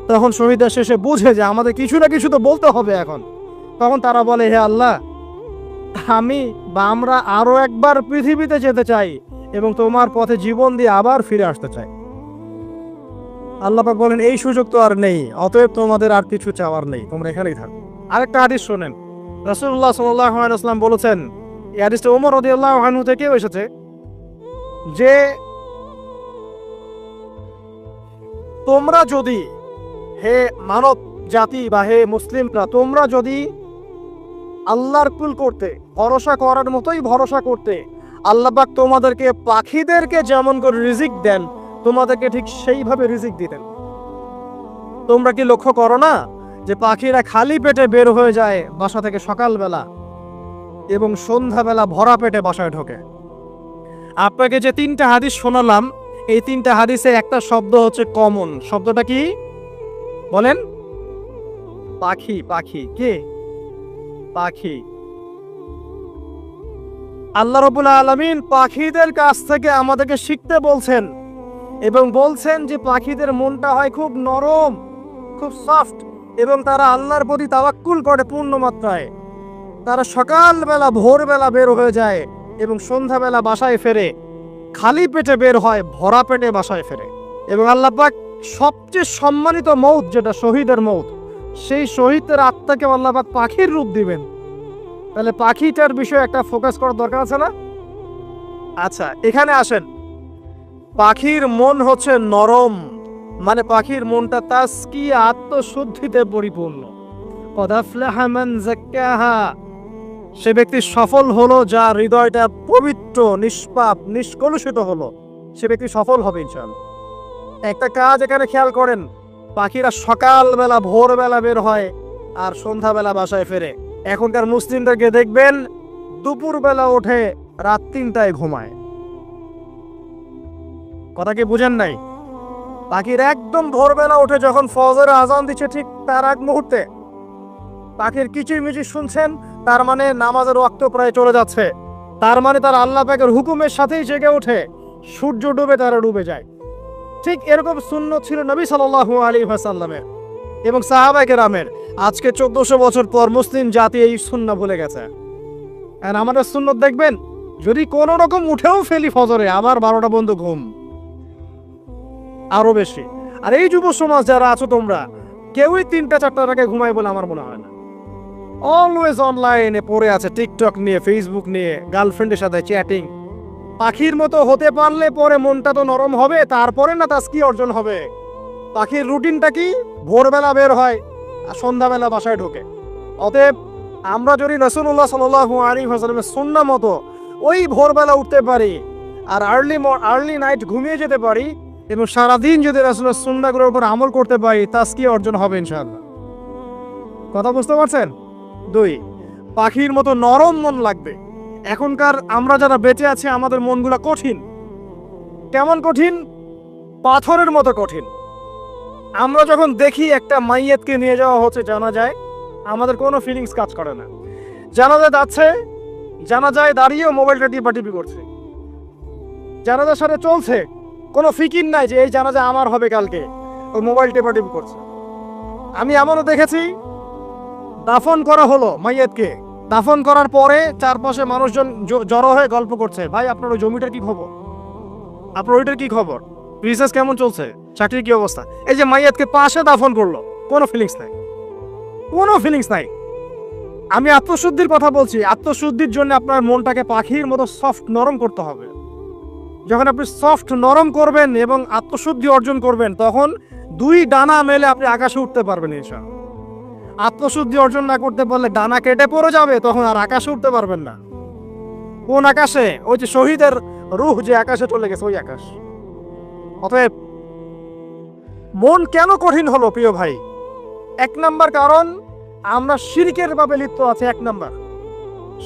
তখন শহীদরা শেষে বুঝে যে আমাদের কিছু না কিছু তো বলতে হবে এখন। তখন তারা বলে হে আল্লাহ, আমরা আরো একবার পৃথিবীতে যেতে চাই এবং তোমার পথে জীবন দিয়ে আবার ফিরে আসতে চাই। আল্লাহ পাক বলেন এই সুযোগ তো আর নেই, অতএব তোমাদের আর কিছু চাওয়ার নেই, তোমরা এখানেই থাকো। আরেকটা হাদিস শোনেন, রাসূলুল্লাহ সাল্লাল্লাহু আলাইহি ওয়াসাল্লাম বলেছেন, এই হাদিসটা ওমর রাদিয়াল্লাহু আনহু থেকেও এসেছে, যে তোমরা যদি, হে মানব জাতি বা হে মুসলিমরা, তোমরা যদি আল্লাহর কুল করতে, ভরসা করার মতোই ভরসা করতে, আল্লাহ পাক তোমাদেরকে পাখিদেরকে যেমন করে রিজিক দেন তোমাদেরকে ঠিক সেইভাবে রিজিক দিতেন। তোমরা কি লক্ষ্য করো না যে পাখিরা খালি পেটে বের হয়ে যায় বাসা থেকে সকালবেলা এবং সন্ধ্যাবেলা ভরা পেটে বাসায় ঢোকে? আপনাকে যে তিনটা হাদিস শোনালাম, এই তিনটা হাদিসে একটা শব্দ হচ্ছে কমন। শব্দটা কি বলেন? পাখি। পাখি কে? পাখি। আল্লাহ রাব্বুল আলামিন পাখিদের কাছ থেকে আমাদেরকে শিখতে বলছেন এবং বলছেন যে পাখিদের মনটা হয় খুব নরম, খুব সফট এবং তারা আল্লাহর প্রতি তাওয়াক্কুল করে পূর্ণ মাত্রায়। তারা সকালবেলা ভোরবেলা বের হয়ে যায় এবং সন্ধ্যাবেলা বাসায় ফেরে, খালি পেটে বের হয়, ভরা পেটে বাসায় ফেরে। এবং আল্লাহ পাক সবচেয়ে সম্মানিত মৌত যেটা শহীদের মৌত, সেই শহীদের আত্মাকে আল্লাহ পাক পাখির রূপ দিবেন। তাহলে পাখিটার বিষয়ে একটা ফোকাস করার দরকার আছে না? আচ্ছা, এখানে আসেন। পাখির মন হচ্ছে নরম, মানে পাখির মনটা তাজকিয়া, আত্মশুদ্ধিতে পরিপূর্ণ। ক্বাদ আফলাহা মান যাক্কাহা, সে ব্যক্তি সফল হলো যার হৃদয়টা পবিত্র, নিষ্পাপ, নিষ্কলুষিত হলো, সে ব্যক্তি সফল হবে ইনশাআল্লাহ। একটা কাজ এখানে খেয়াল করেন, পাখিরা সকালবেলা ভোরবেলা বের হয় আর সন্ধ্যাবেলা বাসায় ফেরে। এখনকার মুসলিমদেরকে দেখবেন দুপুরবেলা ওঠে, রাত 3টায় ঘুমায়। কথা কি বুঝেন নাই? পাখির একদম ভোরবেলা উঠে যখন ফজরের আজান দিচ্ছে ঠিক তার আগ মুহূর্তে পাখির কিচিরমিচির শুনছেন, তার মানে নামাজের ওয়াক্ত প্রায় চলে যাচ্ছে, তার মানে তার আল্লাহ পাকের হুকুমের সাথেই জেগে ওঠে, সূর্য ডুবে তারা ডুবে যায়। ঠিক এরকম সুন্নত ছিল নবী সাল্লাল্লাহু আলাইহি ওয়াসাল্লামের এবং সাহাবায়ে কেরামের। আজকে 1400 বছর পর মুসলিম জাতি এই সুন্নাহ ভুলে গেছে। আর আমাদের সুন্নত দেখবেন, যদি কোনো রকম উঠেও ফেলি ফজরে, আবার 12টা বন্ধ ঘুম, আরো বেশি। আর এই যুব সমাজ যারা আছো তোমরা, কেউই 3টা-4টার আগে ঘুমায় বলে আমার মনে হয় না। অলওয়েজ অনলাইনে পড়ে আছে, টিকটক নিয়ে, ফেসবুক নিয়ে, গার্লফ্রেন্ডের সাথে চ্যাটিং, পাখির মতো হতে পারলে পরে মনটা তো নরম হবে, তারপরে না তাজকি অর্জন হবে। পাখির রুটিনটা কি? ভোরবেলা বের হয় আর সন্ধ্যাবেলা বাসায় ঢোকে। অতএব আমরা যদি রাসূলুল্লাহ সাল্লাল্লাহু আলাইহি ওয়াসাল্লামের সুন্নাহ মতো ওই ভোরবেলা উঠতে পারি আর আর্লি নাইট ঘুমিয়ে যেতে পারি এবং সারাদিন যদি রাসূলের সুন্নাহগুলোর উপর আমল করতে পারি, তাজকি অর্জন হবে ইনশাআল্লাহ। কথা বুঝতে পারছেন? 2, পাখির মতো নরম মন লাগবে। এখনকার আমরা যারা বেঁচে আছি আমাদের মনগুলা কঠিন। কেমন কঠিন? পাথরের মতো কঠিন। আমরা যখন দেখি একটা মাইয়াতকে নিয়ে যাওয়া হচ্ছে জানাজায়, আমাদের কোনো ফিলিংস কাজ করে না। জানাজা যাচ্ছে, জানাজায় দাঁড়িয়েও মোবাইলটা টিপাটিপি করছে। জানাজার সাথে চলছে, কোনো ফিকির নাই যে এই জানাজা আমার হবে কালকে, ওই মোবাইল টিপাটিপি করছে। আমি এমনও দেখেছি, দাফন করা হলো মাইয়াতকে, দাফন করার পরে চারপাশে মানুষজন জড়ো হয়ে গল্প করছে, ভাই আপনার ওই জমিটার কি খবর, আপনার ওইটার কি খবর, বিজনেস কেমন চলছে, চাকরির কি অবস্থা। এই যে মাইয়াতকে পাশে দাফন করলো, কোনো ফিলিংস নাই, কোনো ফিলিংস নাই। আমি আত্মশুদ্ধির কথা বলছি। আত্মশুদ্ধির জন্য আপনার মনটাকে পাখির মতো সফট নরম করতে হবে। যখন আপনি সফট নরম করবেন এবং আত্মশুদ্ধি অর্জন করবেন, তখন 2 ডানা মেলে আপনি আকাশে উঠতে পারবেন ইনশাআল্লাহ। আত্মশুদ্ধি অর্জন না করতে পারলে ডানা কেটে পড়ে যাবে, তখন আর আকাশে উঠতে পারবেন না। কোন আকাশে? ওই যে শহীদের রূহ যে আকাশে চলে গেছে, ওই আকাশ। অতএব মন কেন কঠিন হলো প্রিয় ভাই? 1 নাম্বার কারণ, আমরা শিরকের পাপে লিপ্ত আছি। 1 নাম্বার,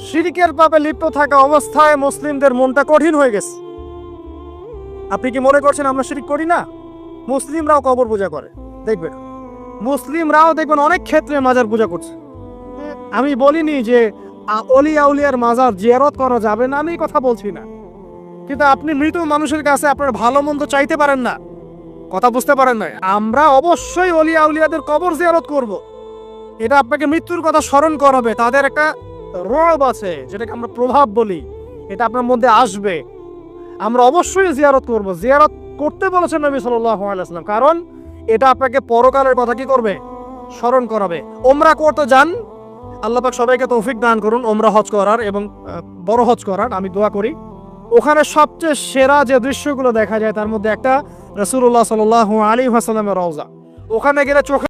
শিরকের পাপে লিপ্ত থাকা অবস্থায় মুসলিমদের মনটা কঠিন হয়ে গেছে। আপনি কি মনে করছেন আমরা শিরক করি না? মুসলিমরাও কবর পূজা করে, দেখবেন মুসলিমরাও দেখবেন অনেক ক্ষেত্রে মাজার পূজা করছে। আমি বলিনি যে অলিয়া উলিয়ার মাজার জিয়ারত করা যাবে না, আমি কথা বলছি না। কিন্তু আপনি মৃত মানুষের কাছে আপনার ভালো মন্দ চাইতে পারেন না। কথা বুঝতে পারেন না? আমরা অবশ্যই অলিয়া উলিয়াদের কবর জিয়ারত করব। এটা আপনাকে মৃত্যুর কথা স্মরণ করাবে। তাদের একটা রব আছে, যেটাকে আমরা প্রভাব বলি, এটা আপনার মধ্যে আসবে। আমরা অবশ্যই জিয়ারত করব। জিয়ারত করতে বলেছেন নবী সাল্লাল্লাহু আলাইহি ওয়াসাল্লাম, কারণ এটা আপনাকে পরকালের কথা কি করবে? স্মরণ করাবে। ওমরা করতে যান, আল্লাহ পাক সবাইকে তৌফিক দান করুন ওমরা হজ করার এবং বড় হজ করার, আমি দোয়া করি। ওখানে সবচেয়ে সেরা যে দৃশ্যগুলো দেখা যায় তার মধ্যে একটা রাসূলুল্লাহ সাল্লাল্লাহু আলাইহি ওয়াসাল্লামের রওজা। ওখানে গেলে চোখে